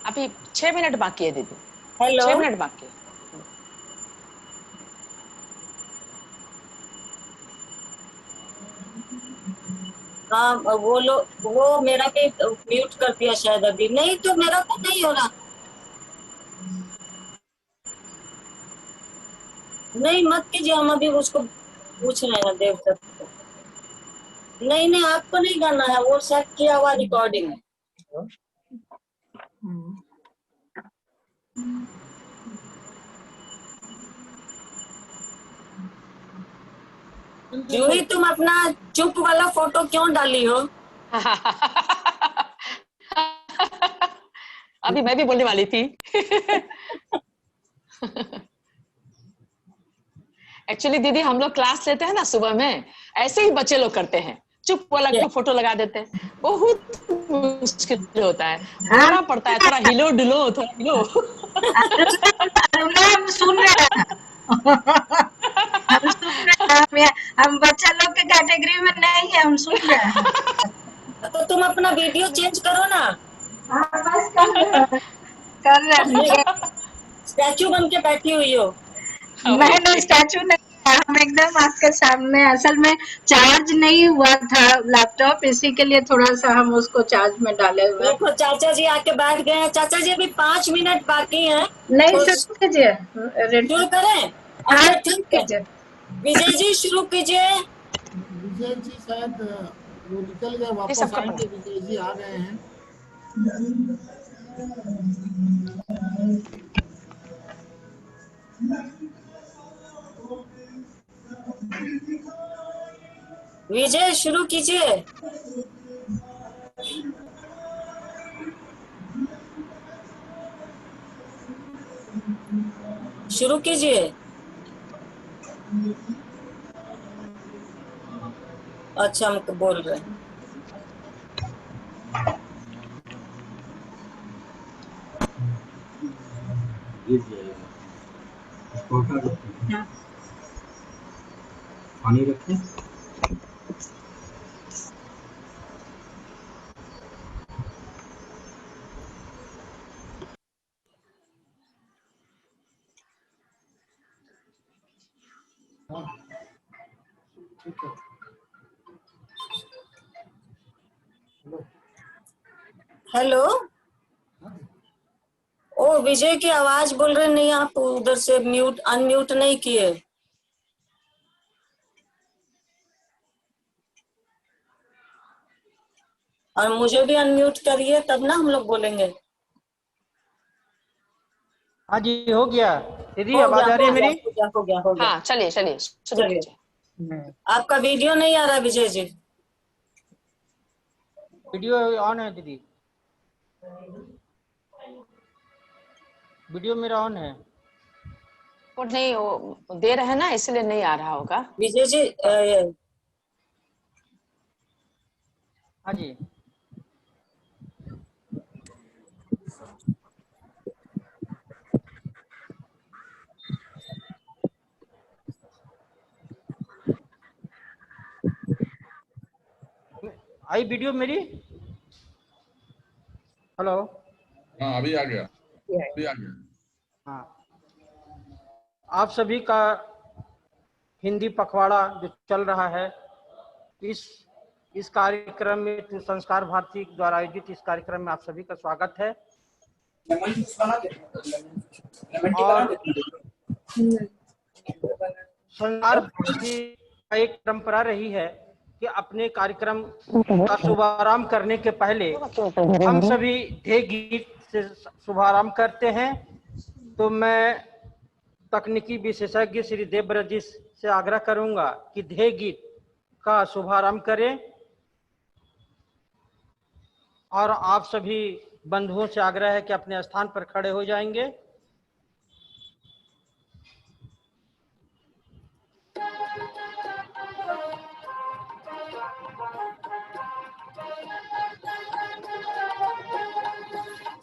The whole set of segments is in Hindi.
अभी 6 मिनट बाकी है दीदी। हेलो 6 मिनट बाकी है। हाँ वो मेरा भी म्यूट कर दिया शायद अभी। नहीं तो मेरा तो नहीं हो रहा। नहीं मत कीजिए, हम अभी उसको पूछ रहे हैं देव सर को। नहीं नहीं आपको नहीं करना है, वो सेट किया हुआ रिकॉर्डिंग है। जूही तुम अपना चुप वाला फोटो क्यों डाली हो? अभी मैं भी बोलने वाली थी। एक्चुअली दीदी हम लोग क्लास लेते हैं ना सुबह में, ऐसे ही बच्चे लोग करते हैं, चुप वाला फोटो लगा देते हैं। बहुत मुश्किल होता है, बोलना पड़ता है, थोड़ा हिलो डुलो, थोड़ा हिलो। हम सुन रहे हैं। हम सुन रहे हैं, हम बच्चा लोग के कैटेगरी में नहीं है, हम सुन रहे हैं। तो तुम अपना वीडियो चेंज करो ना। हाँ बस कर रहे हैं। स्टैचू बन के बैठी हुई हो। नहीं स्टैचू नहीं है, हम एकदम आपके सामने। असल में चार्ज नहीं हुआ था लैपटॉप, इसी के लिए थोड़ा सा हम उसको चार्ज में डाले हुए हैं। देखो चाचा जी आके बैठ गए हैं। चाचा जी अभी 5 मिनट बाकी हैं। नहीं तो शुरू कीजिए। शुरू करें? हाँ अच्छा शुरू ठीक है, कीजिए। विजय जी शुरू कीजिए। विजय जी शायद वो निकल गए, ये वापस सबका आएंगे। विजय जी आ गए हैं। विजय शुरू कीजिए। शुरू कीजिए। अच्छा हम तो बोल रहे हैं। पानी रखें। हाँ ठीक है। हेलो। ओ विजय की आवाज बोल रहे नहीं, आप उधर से म्यूट अनम्यूट नहीं किए। और मुझे भी अनम्यूट करिए तब ना हम लोग बोलेंगे। हाँ जी हो गया। दीदी हो गया आवाज आ रही हो है गया मेरी? हो गया हो गया हो गया। हाँ चलिए चलिए शुरू चलिए कीजिए। आपका वीडियो नहीं आ रहा विजय जी। वीडियो ऑन है दीदी, वीडियो मेरा ऑन है। वो नहीं, वो दे रहे हैं ना, इसलिए नहीं आ रहा होगा। विजय जी हाँ जी आई वीडियो मेरी? हेलो। हाँ अभी आ गया, अभी आ गया। हाँ आप सभी का हिंदी पखवाड़ा जो चल रहा है, इस कार्यक्रम में संस्कार भारती द्वारा आयोजित इस कार्यक्रम में आप सभी का स्वागत है। और संस्कार भारती का एक परंपरा रही है कि अपने कार्यक्रम का शुभारंभ करने के पहले हम सभी ध्येय गीत से शुभारंभ करते हैं। तो मैं तकनीकी विशेषज्ञ श्री देवव्रत जी से आग्रह करूंगा कि ध्येय गीत का शुभारंभ करें, और आप सभी बंधुओं से आग्रह है कि अपने स्थान पर खड़े हो जाएंगे।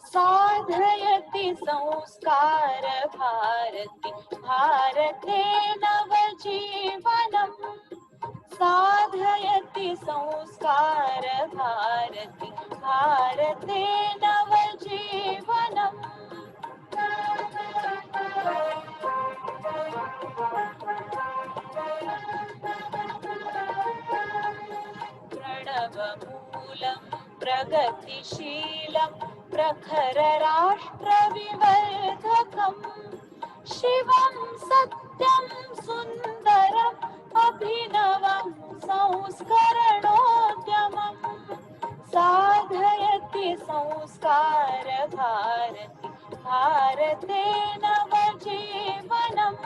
साधयति संस्कार भारती भारते नवजीवनम् साधयति संस्कार भारती भारते नवजीवनम् प्रगतिशीलं प्रखर राष्ट्रविवर्धकम् शिवं सत्यं सुन्दरम् अभिनवं संस्करणोद्यमम् साधयति संस्कार भारती भारते नवजीवनम्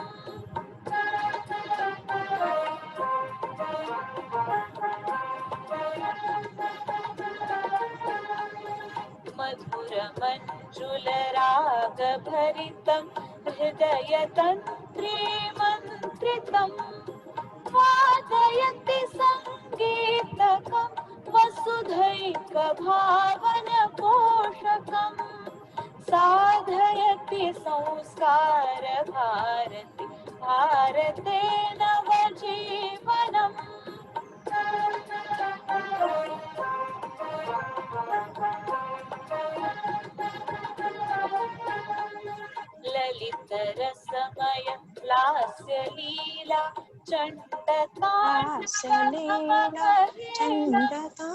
मधुर मंजुल राग भरितं हृदय तंत्री मंत्रितं वादयति संगीतकं वसुधैक भावन पोषकम् साधयति संस्कार भारती भारते नवजीवनम् ललित रसमय लास्य लीला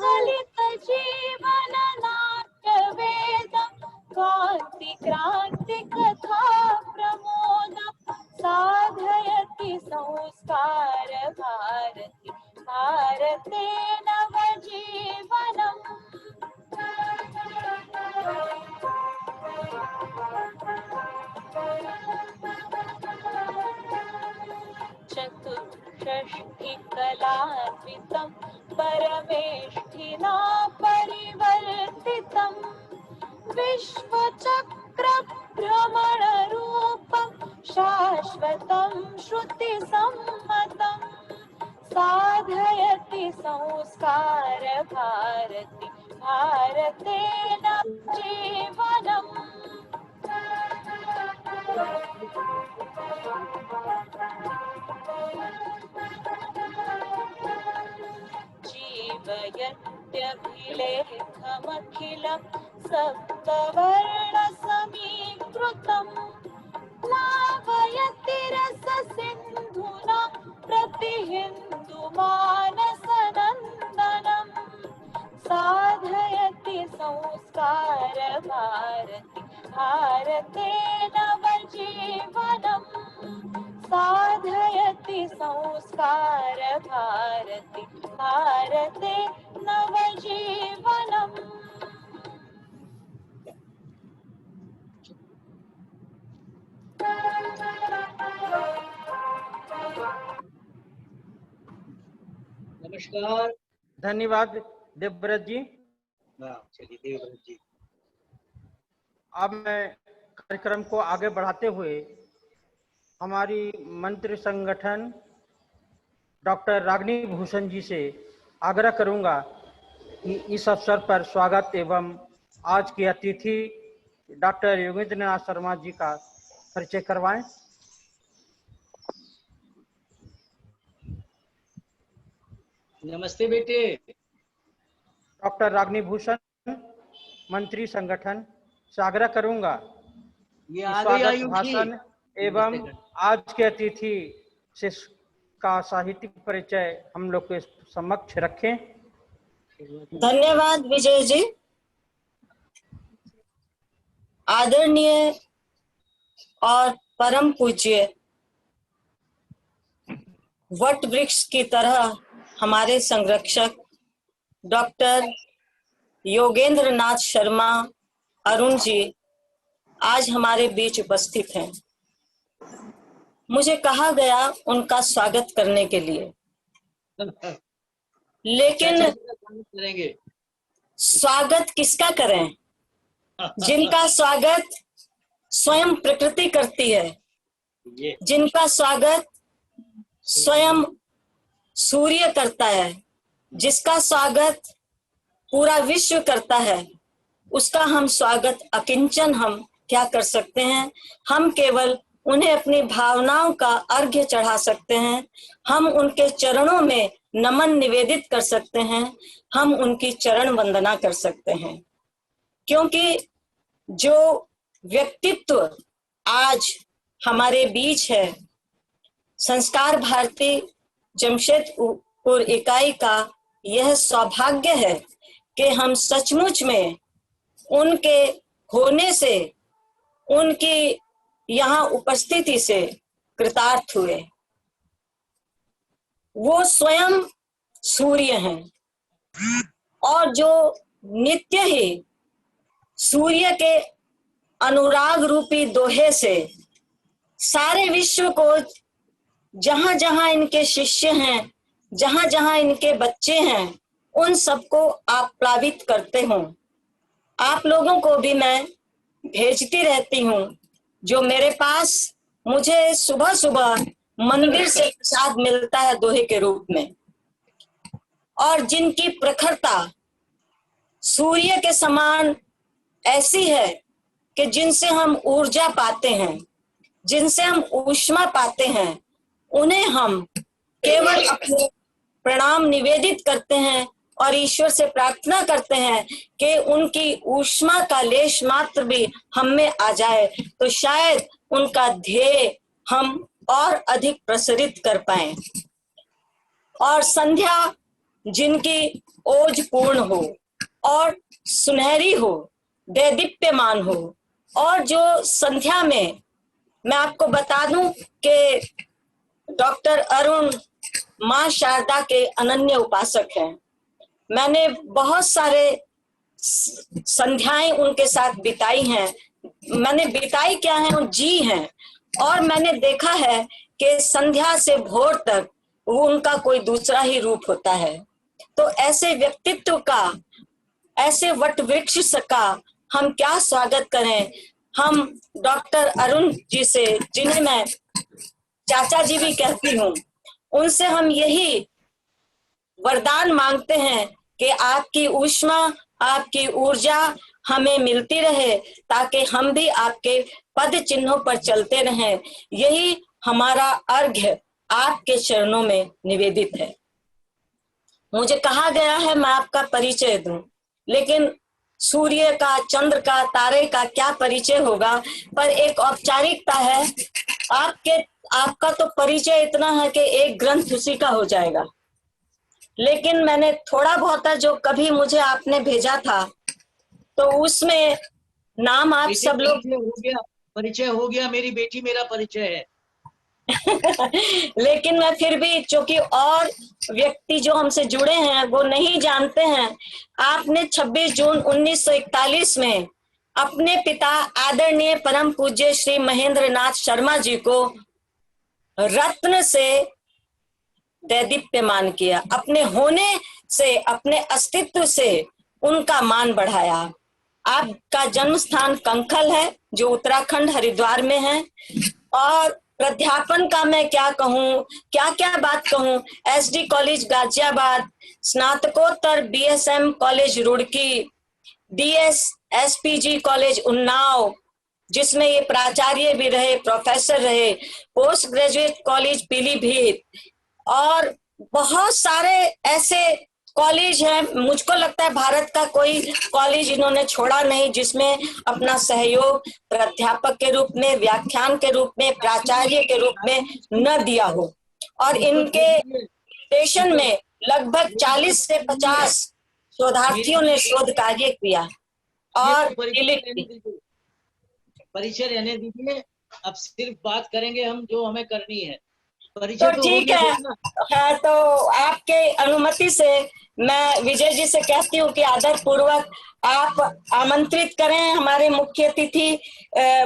ललित जीवन नाट्य वेदम कांति क्रांति कथा प्रमोदम साधयति संस्कार भारती भारते नवजीवनम् चतुष्षष्टि कलान्वितं परमेष्ठिना परिवर्तितं विश्वचक्र भ्रमण रूपं शाश्वतं श्रुति सम्मतं साधयति संस्कार भारती भारते नवजीवनम् जीवयत्यभिलेखमखिलं सप्तवर्णसमीकृतं प्लावयति रससिन्धुना प्रतिहिन्दुमानसनन्दनं साधयति संस्कार भारती भारते नवजीवनम् साधयति संस्कार भारती भारते नवजीवनम् नमस्कार। धन्यवाद देवव्रत जी। चलिए देवव्रत जी, अब मैं कार्यक्रम को आगे बढ़ाते हुए हमारी मंत्री संगठन डॉक्टर रागिनी भूषण जी से आग्रह करूंगा कि इस अवसर पर स्वागत एवं आज की अतिथि डॉक्टर योगेंद्रनाथ शर्मा जी का परिचय करवाएं। नमस्ते बेटे। डॉक्टर रागिनी भूषण मंत्री संगठन से आग्रह करूंगा ये स्वागत भाषण एवं आज के अतिथि से का साहित्यिक परिचय हम लोग के समक्ष रखें। धन्यवाद विजय जी। आदरणीय और परम पूज्य वट वृक्ष की तरह हमारे संरक्षक डॉक्टर योगेंद्रनाथ शर्मा अरुण जी आज हमारे बीच उपस्थित हैं। मुझे कहा गया उनका स्वागत करने के लिए, लेकिन करेंगे स्वागत किसका करें जिनका स्वागत स्वयं प्रकृति करती है, जिनका स्वागत स्वयं सूर्य करता है, जिसका स्वागत पूरा विश्व करता है, उसका हम स्वागत अकिंचन हम क्या कर सकते हैं। हम केवल उन्हें अपनी भावनाओं का अर्घ्य चढ़ा सकते हैं, हम उनके चरणों में नमन निवेदित कर सकते हैं, हम उनकी चरण वंदना कर सकते हैं। क्योंकि जो व्यक्तित्व आज हमारे बीच है, संस्कार भारती जमशेदपुर इकाई का यह सौभाग्य है कि हम सचमुच में उनके होने से, उनकी यहाँ उपस्थिति से कृतार्थ हुए। वो स्वयं सूर्य हैं और जो नित्य ही सूर्य के अनुराग रूपी दोहे से सारे विश्व को, जहां जहां इनके शिष्य हैं, जहां जहां इनके बच्चे हैं, उन सबको आप प्लावित करते हो। आप लोगों को भी मैं भेजती रहती हूँ, जो मेरे पास मुझे सुबह सुबह मंदिर से प्रसाद मिलता है दोहे के रूप में, और जिनकी प्रखरता सूर्य के समान ऐसी है कि जिनसे हम ऊर्जा पाते हैं, जिनसे हम ऊष्मा पाते हैं, उन्हें हम केवल अपने प्रणाम निवेदित करते हैं और ईश्वर से प्रार्थना करते हैं कि उनकी ऊष्मा का लेश मात्र भी हम में आ जाए, तो शायद उनका ध्येय हम और अधिक प्रसारित कर पाए। और संध्या जिनकी ओजपूर्ण हो और सुनहरी हो, देदीप्यमान हो, और जो संध्या में मैं आपको बता दूं कि डॉक्टर अरुण माँ शारदा के अनन्य उपासक हैं। मैंने बहुत सारे संध्याएं उनके साथ बिताई हैं। मैंने बिताई क्या है, वो जी हैं, और मैंने देखा है कि संध्या से भोर तक वो उनका कोई दूसरा ही रूप होता है। तो ऐसे व्यक्तित्व का, ऐसे वट वृक्ष का हम क्या स्वागत करें। हम डॉक्टर अरुण जी से, जिन्हें मैं चाचा जी भी कहती हूँ, उनसे हम यही वरदान मांगते हैं कि आपकी ऊष्मा, आपकी ऊर्जा हमें मिलती रहे, ताकि हम भी आपके पद चिन्हों पर चलते रहें। यही हमारा अर्घ्य आपके चरणों में निवेदित है। मुझे कहा गया है मैं आपका परिचय दूं, लेकिन सूर्य का, चंद्र का, तारे का क्या परिचय होगा, पर एक औपचारिकता है। आपका तो परिचय इतना है कि एक ग्रंथ उसी का हो जाएगा, लेकिन मैंने थोड़ा बहुत जो कभी मुझे आपने भेजा था, तो उसमें नाम आप सब लोग परिचय हो गया, मेरी बेटी मेरा परिचय है। लेकिन मैं फिर भी, चूंकि और व्यक्ति जो हमसे जुड़े हैं वो नहीं जानते हैं, आपने 26 जून 1941 में अपने पिता आदरणीय परम पूज्य श्री महेंद्र नाथ शर्मा जी को रत्न से दैदीप्यमान किया। अपने होने से, अपने अस्तित्व से उनका मान बढ़ाया। आपका जन्म स्थान कंखल है, जो उत्तराखंड हरिद्वार में है, और प्राध्यापन का मैं क्या कहूँ, क्या क्या बात कहूँ। एसडी कॉलेज गाजियाबाद, स्नातकोत्तर BSM college Roorkee, DS SPG college Unnao, जिसमें ये प्राचार्य भी रहे, प्रोफेसर रहे, पोस्ट ग्रेजुएट कॉलेज पीलीभीत, और बहुत सारे ऐसे कॉलेज हैं। मुझको लगता है भारत का कोई कॉलेज इन्होंने छोड़ा नहीं जिसमें अपना सहयोग प्राध्यापक के रूप में, व्याख्यान के रूप में, प्राचार्य के रूप में न दिया हो। और इनके स्टेशन में लगभग 40 से 50 शोधार्थियों ने शोध कार्य किया। और परिचय रहने दीजिए, अब सिर्फ बात करेंगे हम जो हमें करनी है। तो ठीक है, तो आपके अनुमति से मैं विजय जी से कहती हूँ कि आदर पूर्वक आप आमंत्रित करें हमारे मुख्य अतिथि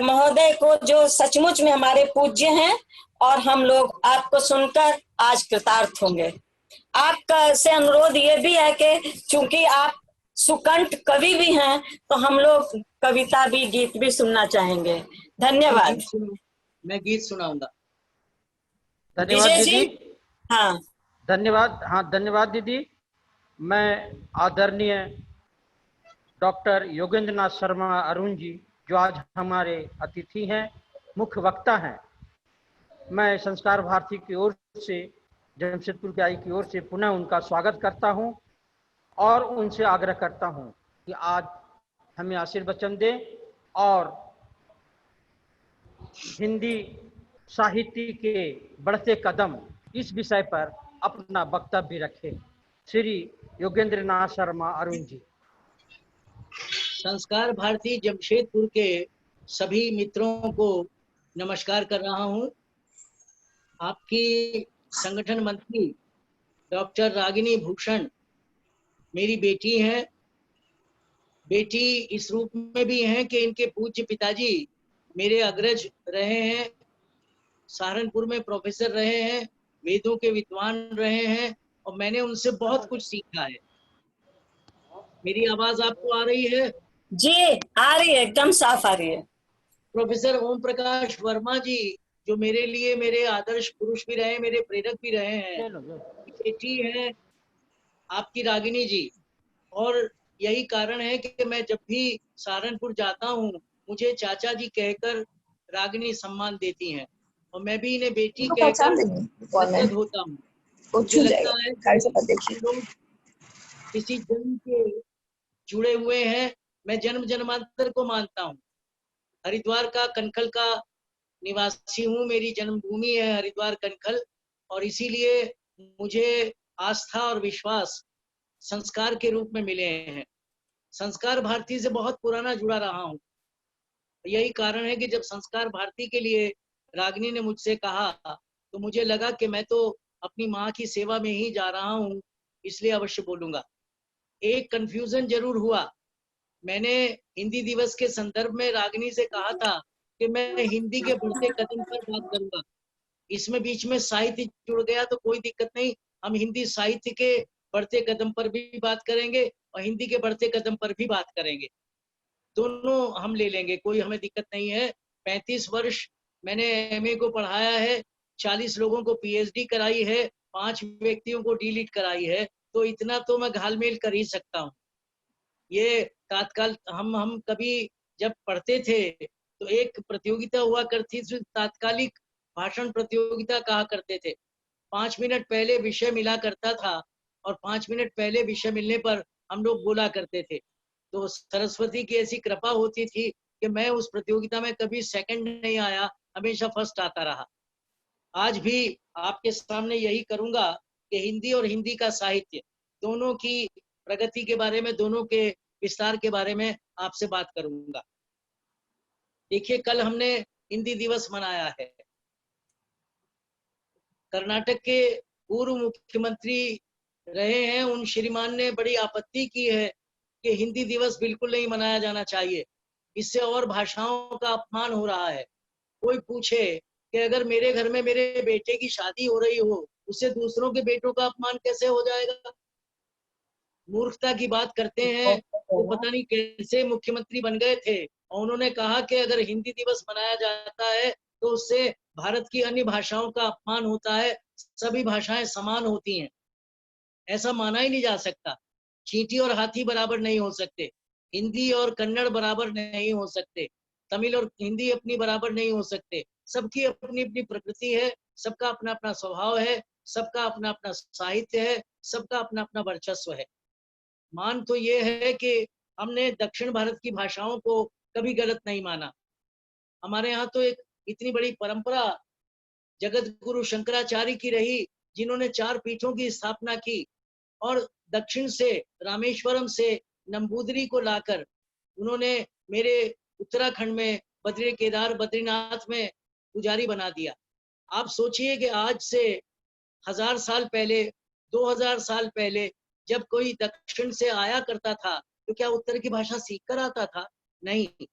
महोदय को, जो सचमुच में हमारे पूज्य हैं, और हम लोग आपको सुनकर आज कृतार्थ होंगे। आपका से अनुरोध ये भी है कि चूंकि आप सुकंठ कवि भी हैं, तो हम लोग कविता भी, गीत भी सुनना चाहेंगे। धन्यवाद। मैं गीत सुनाऊंगा। धन्यवाद दीदी। हाँ, धन्यवाद। हाँ, धन्यवाद दीदी। मैं आदरणीय डॉक्टर योगेंद्र नाथ शर्मा अरुण जी, जो आज हमारे अतिथि हैं, मुख्य वक्ता हैं, मैं संस्कार भारती की ओर से, जमशेदपुर की आई की ओर से पुनः उनका स्वागत करता हूं, और उनसे आग्रह करता हूं कि आज हमें आशीर्वचन दें और हिंदी साहित्य के बढ़ते कदम इस विषय पर अपना वक्तव्य रखें। श्री योगेंद्र नाथ शर्मा अरुण जी। संस्कार भारती जमशेदपुर के सभी मित्रों को नमस्कार कर रहा हूं। आपकी संगठन मंत्री डॉक्टर रागिनी भूषण मेरी बेटी हैं। बेटी इस रूप में भी हैं कि इनके पूज्य पिताजी मेरे अग्रज रहे हैं, सहारनपुर में प्रोफेसर रहे हैं, वेदों के विद्वान रहे हैं और मैंने उनसे बहुत कुछ सीखा है। मेरी आवाज आपको आ रही है? जी आ रही है, एकदम साफ आ रही है। प्रोफेसर ओम प्रकाश वर्मा जी जो मेरे लिए मेरे आदर्श पुरुष भी रहे, मेरे प्रेरक भी रहे हैं, बेटी है आपकी रागिनी जी। और यही कारण है कि मैं जब भी सहारनपुर जाता हूँ मुझे चाचा जी कहकर रागिनी सम्मान देती हैं और मैं भी इन्हें बेटी कहकर गदगद होता हूँ। मुझे लगता है कि हम लोग किसी जन्म के जुड़े हुए हैं। मैं जन्म जन्मांतर को मानता हूँ। हरिद्वार का कनखल का निवासी हूँ, मेरी जन्मभूमि है हरिद्वार कनखल, और इसीलिए मुझे आस्था और विश्वास संस्कार के रूप में मिले हैं। संस्कार भारती से बहुत पुराना जुड़ा रहा हूँ। यही कारण है कि जब संस्कार भारती के लिए रागिनी ने मुझसे कहा तो मुझे लगा कि मैं तो अपनी माँ की सेवा में ही जा रहा हूँ, इसलिए अवश्य बोलूंगा। एक कंफ्यूजन जरूर हुआ। मैंने हिंदी दिवस के संदर्भ में रागिनी से कहा था कि मैं हिंदी के बढ़ते कदम पर बात करूंगा। इसमें बीच में साहित्य जुड़ गया तो कोई दिक्कत नहीं, हम हिंदी साहित्य के बढ़ते कदम पर भी बात करेंगे और हिंदी के बढ़ते कदम पर भी बात करेंगे। दोनों हम ले लेंगे, कोई हमें दिक्कत नहीं है। 35 वर्ष मैंने एमए को पढ़ाया है, 40 लोगों को पीएचडी कराई है, 5 व्यक्तियों को डीलिट कराई है, तो इतना तो मैं घालमेल कर ही सकता हूँ। ये तात्काल हम कभी जब पढ़ते थे तो एक प्रतियोगिता हुआ करती थी, तात्कालिक भाषण प्रतियोगिता कहा करते थे। 5 मिनट पहले विषय मिला करता था और 5 मिनट पहले विषय मिलने पर हम लोग बोला करते थे। तो सरस्वती की ऐसी कृपा होती थी कि मैं उस प्रतियोगिता में कभी सेकंड नहीं आया, हमेशा फर्स्ट आता रहा। आज भी आपके सामने यही करूंगा कि हिंदी और हिंदी का साहित्य दोनों की प्रगति के बारे में, दोनों के विस्तार के बारे में आपसे बात करूंगा। देखिए, कल हमने हिंदी दिवस मनाया है। कर्नाटक के पूर्व मुख्यमंत्री रहे हैं, उन श्रीमान ने बड़ी आपत्ति की है कि हिंदी दिवस बिल्कुल नहीं मनाया जाना चाहिए, इससे और भाषाओं का अपमान हो रहा है। कोई पूछे कि अगर मेरे घर में मेरे बेटे की शादी हो रही हो, उससे दूसरों के बेटों का अपमान कैसे हो जाएगा? मूर्खता की बात करते हैं। वो पता नहीं कैसे मुख्यमंत्री बन गए थे और उन्होंने कहा कि अगर हिंदी दिवस मनाया जाता है तो उससे भारत की अन्य भाषाओं का अपमान होता है, सभी भाषाएं समान होती हैं। ऐसा माना ही नहीं जा सकता। चींटी और हाथी बराबर नहीं हो सकते, हिंदी और कन्नड़ बराबर नहीं हो सकते, तमिल और हिंदी अपनी बराबर नहीं हो सकते। सबकी अपनी अपनी प्रकृति है, सबका अपना अपना स्वभाव है, सबका अपना अपना साहित्य है, सबका अपना अपना वर्चस्व है। मान तो ये है कि हमने दक्षिण भारत की भाषाओं को कभी गलत नहीं माना। हमारे यहाँ तो एक इतनी बड़ी परंपरा जगत गुरु शंकराचार्य की रही, जिन्होंने 4 पीठों की स्थापना की और दक्षिण से रामेश्वरम से नंबूदरी को लाकर उन्होंने मेरे उत्तराखंड में बद्री केदार बद्रीनाथ में पुजारी बना दिया। आप सोचिए कि आज से 1000 साल पहले, 2000 साल पहले जब कोई दक्षिण से आया करता था तो क्या उत्तर की भाषा सीख कर आता था? नहीं।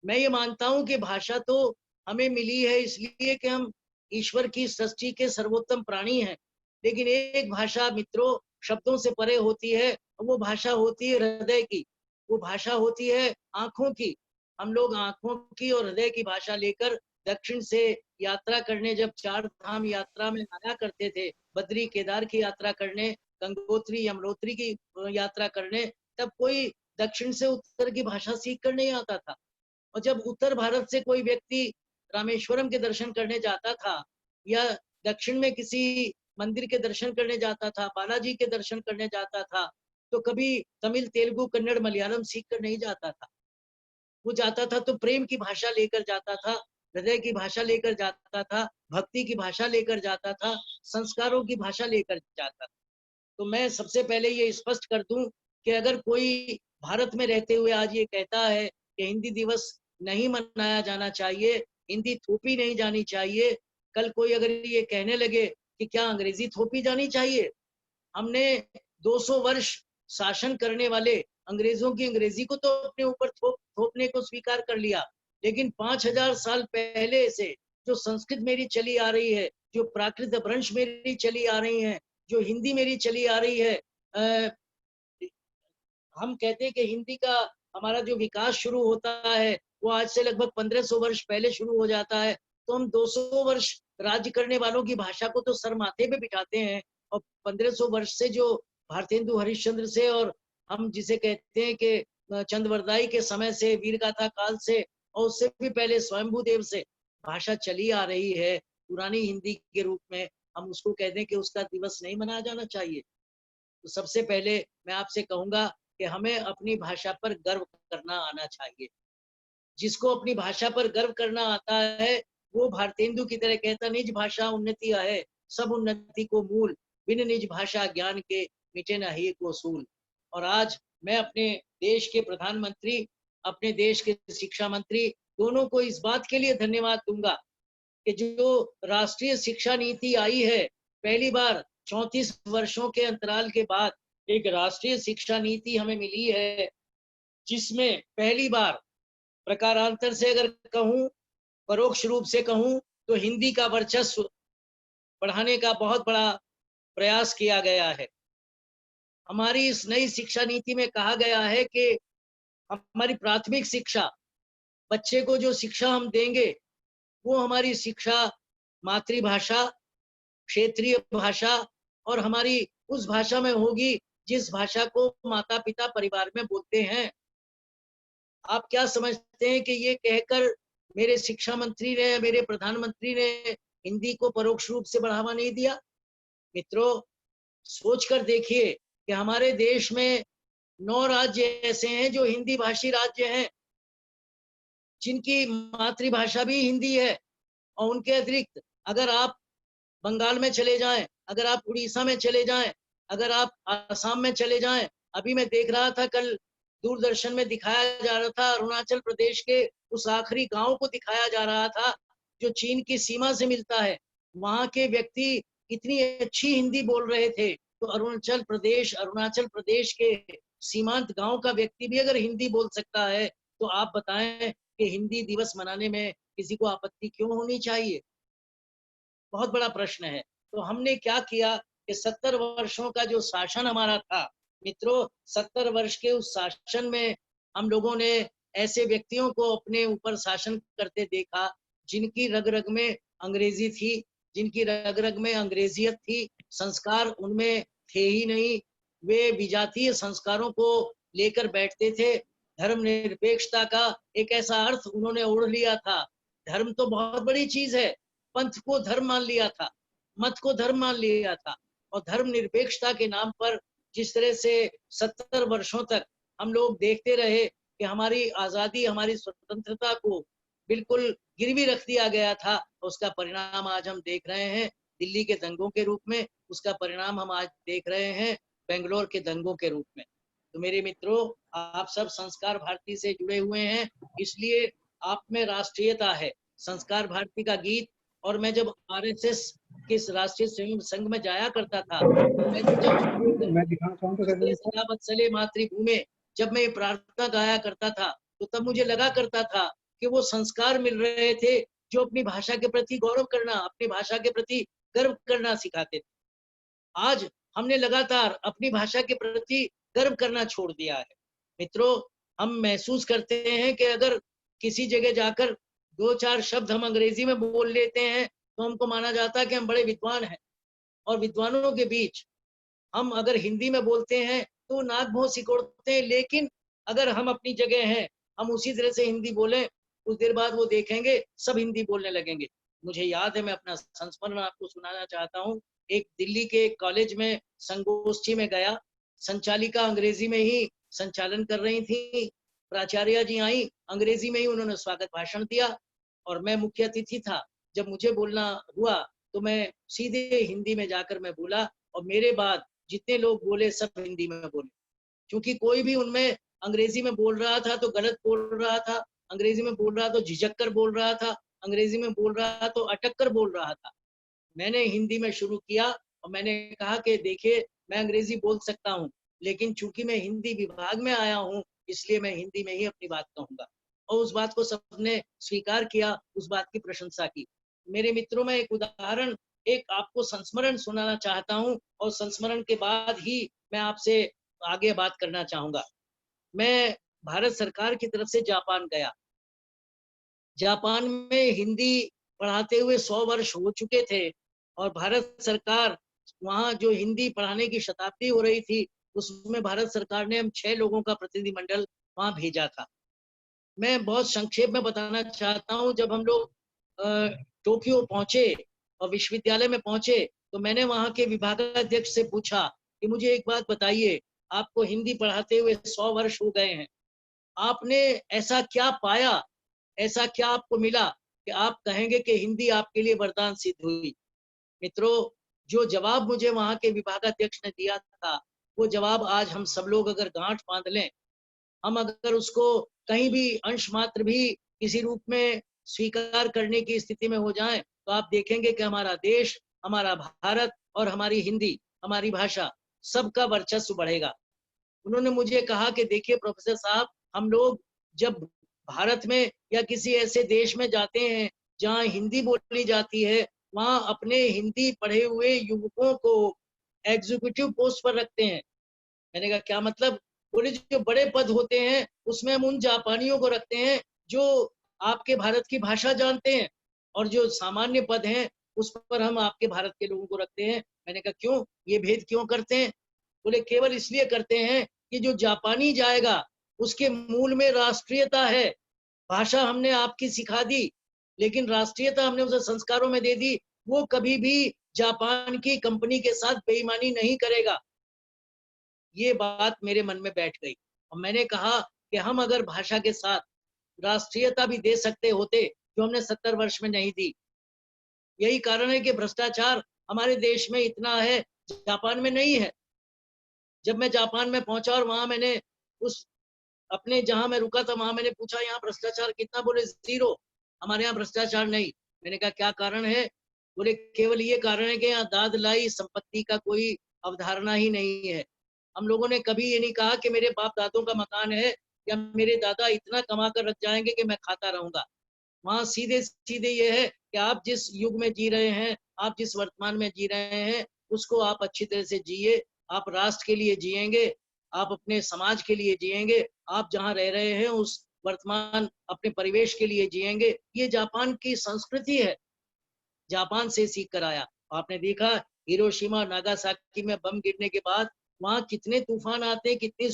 मैं ये मानता हूं कि भाषा तो हमें मिली है इसलिए कि हम ईश्वर की सृष्टि के सर्वोत्तम प्राणी हैं, लेकिन एक भाषा मित्रों शब्दों से परे होती है। वो भाषा होती है हृदय की, वो भाषा होती है आंखों की। हम लोग आंखों की और हृदय की भाषा लेकर दक्षिण से यात्रा करने जब 4 धाम यात्रा में आया करते थे, बद्री केदार की यात्रा करने, गंगोत्री यमुनोत्री की यात्रा करने, तब कोई दक्षिण से उत्तर की भाषा सीख कर नहीं आता था। और जब उत्तर भारत से कोई व्यक्ति रामेश्वरम के दर्शन करने जाता था या दक्षिण में किसी मंदिर के दर्शन करने जाता था, बालाजी के दर्शन करने जाता था, तो कभी तमिल, तेलुगु, कन्नड़, मलयालम सीख कर नहीं जाता था। वो जाता था तो प्रेम की भाषा लेकर जाता था, हृदय की भाषा लेकर जाता था, भक्ति की भाषा लेकर जाता था, संस्कारों की भाषा लेकर जाता था। तो मैं सबसे पहले ये स्पष्ट कर दूं कि अगर कोई भारत में रहते हुए आज ये कहता है कि हिंदी दिवस नहीं मनाया जाना चाहिए, हिंदी थोपी नहीं जानी चाहिए, कल कोई अगर ये कहने लगे कि क्या अंग्रेजी थोपी जानी चाहिए? हमने 200 वर्ष शासन करने वाले अंग्रेजों की अंग्रेजी को तो अपने ऊपर थोपने को स्वीकार कर लिया, लेकिन 5000 साल पहले से जो संस्कृत मेरी चली आ रही है, जो प्राकृत अपभ्रंश मेरी चली आ रही है, जो हिंदी मेरी चली आ रही है, हम कहते हैं कि हिंदी का हमारा जो विकास शुरू होता है वो आज से लगभग 1500 वर्ष पहले शुरू हो जाता है, तो हम 200 वर्ष राज्य करने वालों की भाषा को तो सर माथे पे बिठाते हैं, और 1500 वर्ष से जो भारतेंदु हरिश्चंद्र से और हम जिसे कहते हैं कि चंद्रवरदाई के समय से, वीरगाथा काल से और उससे भी पहले स्वयंभू देव से भाषा चली आ रही है पुरानी हिंदी के रूप में, हम उसको कहते हैं कि उसका दिवस नहीं मनाया जाना चाहिए। तो सबसे पहले मैं आपसे कहूंगा कि हमें अपनी भाषा पर गर्व करना आना चाहिए। जिसको अपनी भाषा पर गर्व करना आता है वो भारतेंदु की तरह कहता, निज भाषा उन्नति है, सब उन्नति को मूल, बिन निज भाषा ज्ञान के मिटे न ही को सूल। और आज मैं अपने देश के प्रधानमंत्री, अपने देश के शिक्षा मंत्री दोनों को इस बात के लिए धन्यवाद दूंगा कि जो राष्ट्रीय शिक्षा नीति आई है, पहली बार 34 वर्षों के अंतराल के बाद एक राष्ट्रीय शिक्षा नीति हमें मिली है, जिसमें पहली बार प्रकारांतर से अगर कहूं, परोक्ष रूप से कहूं, तो हिंदी का वर्चस्व बढ़ाने का बहुत बड़ा प्रयास किया गया है। हमारी इस नई शिक्षा नीति में कहा गया है कि हमारी प्राथमिक शिक्षा, बच्चे को जो शिक्षा हम देंगे वो हमारी शिक्षा मातृभाषा, क्षेत्रीय भाषा और हमारी उस भाषा में होगी जिस भाषा को माता पिता परिवार में बोलते हैं। आप क्या समझते हैं कि ये कहकर मेरे शिक्षा मंत्री ने, मेरे प्रधानमंत्री ने हिंदी को परोक्ष रूप से बढ़ावा नहीं दिया? मित्रों, सोचकर देखिए कि हमारे देश में 9 राज्य ऐसे हैं जो हिंदी भाषी राज्य हैं, जिनकी मातृभाषा भी हिंदी है, और उनके अतिरिक्त अगर आप बंगाल में चले जाएं, अगर आप उड़ीसा में चले जाएं, अगर आप आसाम में चले जाएं, अभी मैं देख रहा था, कल दूरदर्शन में दिखाया जा रहा था, अरुणाचल प्रदेश के उस आखिरी गांव को दिखाया जा रहा था जो चीन की सीमा से मिलता है। वहां के व्यक्ति इतनी अच्छी हिंदी बोल रहे थे, तो अरुणाचल प्रदेश के सीमांत गांव का व्यक्ति भी अगर हिंदी बोल सकता है, तो आप बताएं कि हिंदी दिवस मनाने में किसी को आपत्ति क्यों होनी चाहिए? बहुत बड़ा प्रश्न है। तो हमने क्या किया कि 70 वर्षों का जो शासन हमारा था, मित्रों, 70 वर्ष के उस शासन में हम लोगों ने ऐसे व्यक्तियों को अपने ऊपर शासन करते देखा जिनकी रग रग में अंग्रेजी थी, जिनकी रग रग में अंग्रेजियत थी, संस्कार उनमें थे ही नहीं, वे विजातीय संस्कारों को लेकर बैठते थे। धर्मनिरपेक्षता का एक ऐसा अर्थ उन्होंने ओढ़ लिया था। धर्म तो बहुत बड़ी चीज है, पंथ को धर्म मान लिया था, मत को धर्म मान लिया था, और धर्मनिरपेक्षता के नाम पर जिस तरह से 70 वर्षों तक हम लोग देखते रहे कि हमारी आजादी, हमारी स्वतंत्रता को बिल्कुल गिरवी रख दिया गया था, उसका परिणाम आज हम देख रहे हैं दिल्ली के दंगों के रूप में, उसका परिणाम हम आज देख रहे हैं बेंगलोर के दंगों के रूप में। तो मेरे मित्रों, आप सब संस्कार भारती से जुड़े हुए हैं, इसलिए आप में राष्ट्रीयता है। संस्कार भारती का गीत, और मैं जब आरएसएस के राष्ट्रीय स्वयं संघ में जाया करता था, वत्सले मातृभूमि, जब मैं ये प्रार्थना गाया करता था, तो तब मुझे लगा करता था कि वो संस्कार मिल रहे थे जो अपनी भाषा के प्रति गौरव करना, अपनी भाषा के प्रति गर्व करना सिखाते थे। आज हमने लगातार अपनी भाषा के प्रति गर्व करना छोड़ दिया है। मित्रों, हम महसूस करते हैं कि अगर किसी जगह जाकर 2-4 शब्द हम अंग्रेजी में बोल लेते हैं तो हमको माना जाता है कि हम बड़े विद्वान हैं, और विद्वानों के बीच हम अगर हिंदी में बोलते हैं तो नाक भौं सिकोड़ते हैं। लेकिन अगर हम अपनी जगह हैं, हम उसी तरह से हिंदी बोलें, कुछ देर बाद वो देखेंगे सब हिंदी बोलने लगेंगे। मुझे याद है, मैं अपना संस्मरण आपको सुनाना चाहता हूँ। एक दिल्ली के कॉलेज में संगोष्ठी में गया, संचालिका अंग्रेजी में ही संचालन कर रही थी, प्राचार्य जी आई, अंग्रेजी में ही उन्होंने स्वागत भाषण दिया, और मैं मुख्य अतिथि था। जब मुझे बोलना हुआ तो मैं सीधे हिंदी में जाकर मैं बोला, और मेरे बाद जितने लोग बोले सब हिंदी में बोले, क्योंकि कोई भी उनमें अंग्रेजी में बोल रहा था तो गलत बोल रहा था, अंग्रेजी में बोल रहा तो झिझक कर बोल रहा था, अंग्रेजी में बोल रहा तो अटक कर बोल रहा था। मैंने हिंदी में शुरू किया और मैंने कहा कि देखिए मैं अंग्रेजी बोल सकता हूँ, लेकिन चूंकि मैं हिंदी विभाग में आया हूँ इसलिए मैं हिंदी में ही अपनी बात कहूंगा। और उस बात को सबने स्वीकार किया, उस बात की प्रशंसा की। मेरे मित्रों, में एक उदाहरण, एक आपको संस्मरण सुनाना चाहता हूँ और संस्मरण के बाद ही मैं आपसे आगे बात करना चाहूंगा। मैं भारत सरकार की तरफ से जापान गया। जापान में हिंदी पढ़ाते हुए 100 वर्ष हो चुके थे और भारत सरकार वहाँ जो हिंदी पढ़ाने की शताब्दी हो रही थी उसमें भारत सरकार ने हम 6 लोगों का प्रतिनिधिमंडल वहाँ भेजा था। मैं बहुत संक्षेप में बताना चाहता हूँ। जब हम लोग टोक्यो पहुंचे और विश्वविद्यालय में पहुंचे तो मैंने वहाँ के विभागाध्यक्ष से पूछा कि मुझे एक बात बताइए, आपको हिंदी पढ़ाते हुए 100 वर्ष हो गए हैं, आपने ऐसा क्या पाया, ऐसा क्या आपको मिला कि आप कहेंगे कि हिंदी आपके लिए वरदान सिद्ध हुई। मित्रों, जो जवाब मुझे वहाँ के विभागाध्यक्ष ने दिया था वो जवाब आज हम सब लोग अगर गांठ बांध लें, हम अगर उसको कहीं भी अंश मात्र भी किसी रूप में स्वीकार करने की स्थिति में हो जाएं तो आप देखेंगे कि हमारा देश, हमारा भारत और हमारी हिंदी, हमारी भाषा, सबका वर्चस्व बढ़ेगा। उन्होंने मुझे कहा कि देखिए प्रोफेसर साहब, हम लोग जब भारत में या किसी ऐसे देश में जाते हैं जहाँ हिंदी बोली जाती है, वहाँ अपने हिंदी पढ़े हुए युवकों को एग्जीक्यूटिव पोस्ट पर रखते हैं। मैंने कहा क्या मतलब? बोले जो बड़े पद होते हैं उसमें हम उन जापानियों को रखते हैं जो आपके भारत की भाषा जानते हैं, और जो सामान्य पद हैं उस पर हम आपके भारत के लोगों को रखते हैं। मैंने कहा क्यों, ये भेद क्यों करते हैं? बोले केवल इसलिए करते हैं कि जो जापानी जाएगा उसके मूल में राष्ट्रीयता है। भाषा हमने आपकी सिखा दी लेकिन राष्ट्रीयता हमने उसे संस्कारों में दे दी, वो कभी भी जापान की कंपनी के साथ बेईमानी नहीं करेगा। ये बात मेरे मन में बैठ गई और मैंने कहा कि हम अगर भाषा के साथ राष्ट्रीयता भी दे सकते होते जो हमने 70 वर्ष में नहीं दी। यही कारण है कि भ्रष्टाचार हमारे देश में इतना है, जापान में नहीं है। जब मैं जापान में पहुंचा और वहां मैंने उस अपने जहां मैं रुका था वहां मैंने पूछा यहाँ भ्रष्टाचार कितना? बोले 0, हमारे यहाँ भ्रष्टाचार नहीं। मैंने कहा क्या कारण है? बोले केवल ये कारण है कि यहाँ दाद लाई संपत्ति का कोई अवधारणा ही नहीं है। हम लोगों ने कभी ये नहीं कहा कि मेरे बाप दादों का मकान है या मेरे दादा इतना कमा कर रख जाएंगे कि मैं खाता रहूंगा। वहां सीधे सीधे ये है कि आप जिस युग में जी रहे हैं, आप जिस वर्तमान में जी रहे हैं, उसको आप अच्छी तरह से जिए। आप राष्ट्र के लिए जिएंगे, आप अपने समाज के लिए जिएंगे, आप जहाँ रह रहे हैं उस वर्तमान अपने परिवेश के लिए जिएंगे। ये जापान की संस्कृति है, जापान से सीख कर आया। आपने देखा हिरोशिमा नागासाकी में बम गिरने के बाद वहां कितने तूफान आते हैं, कितनी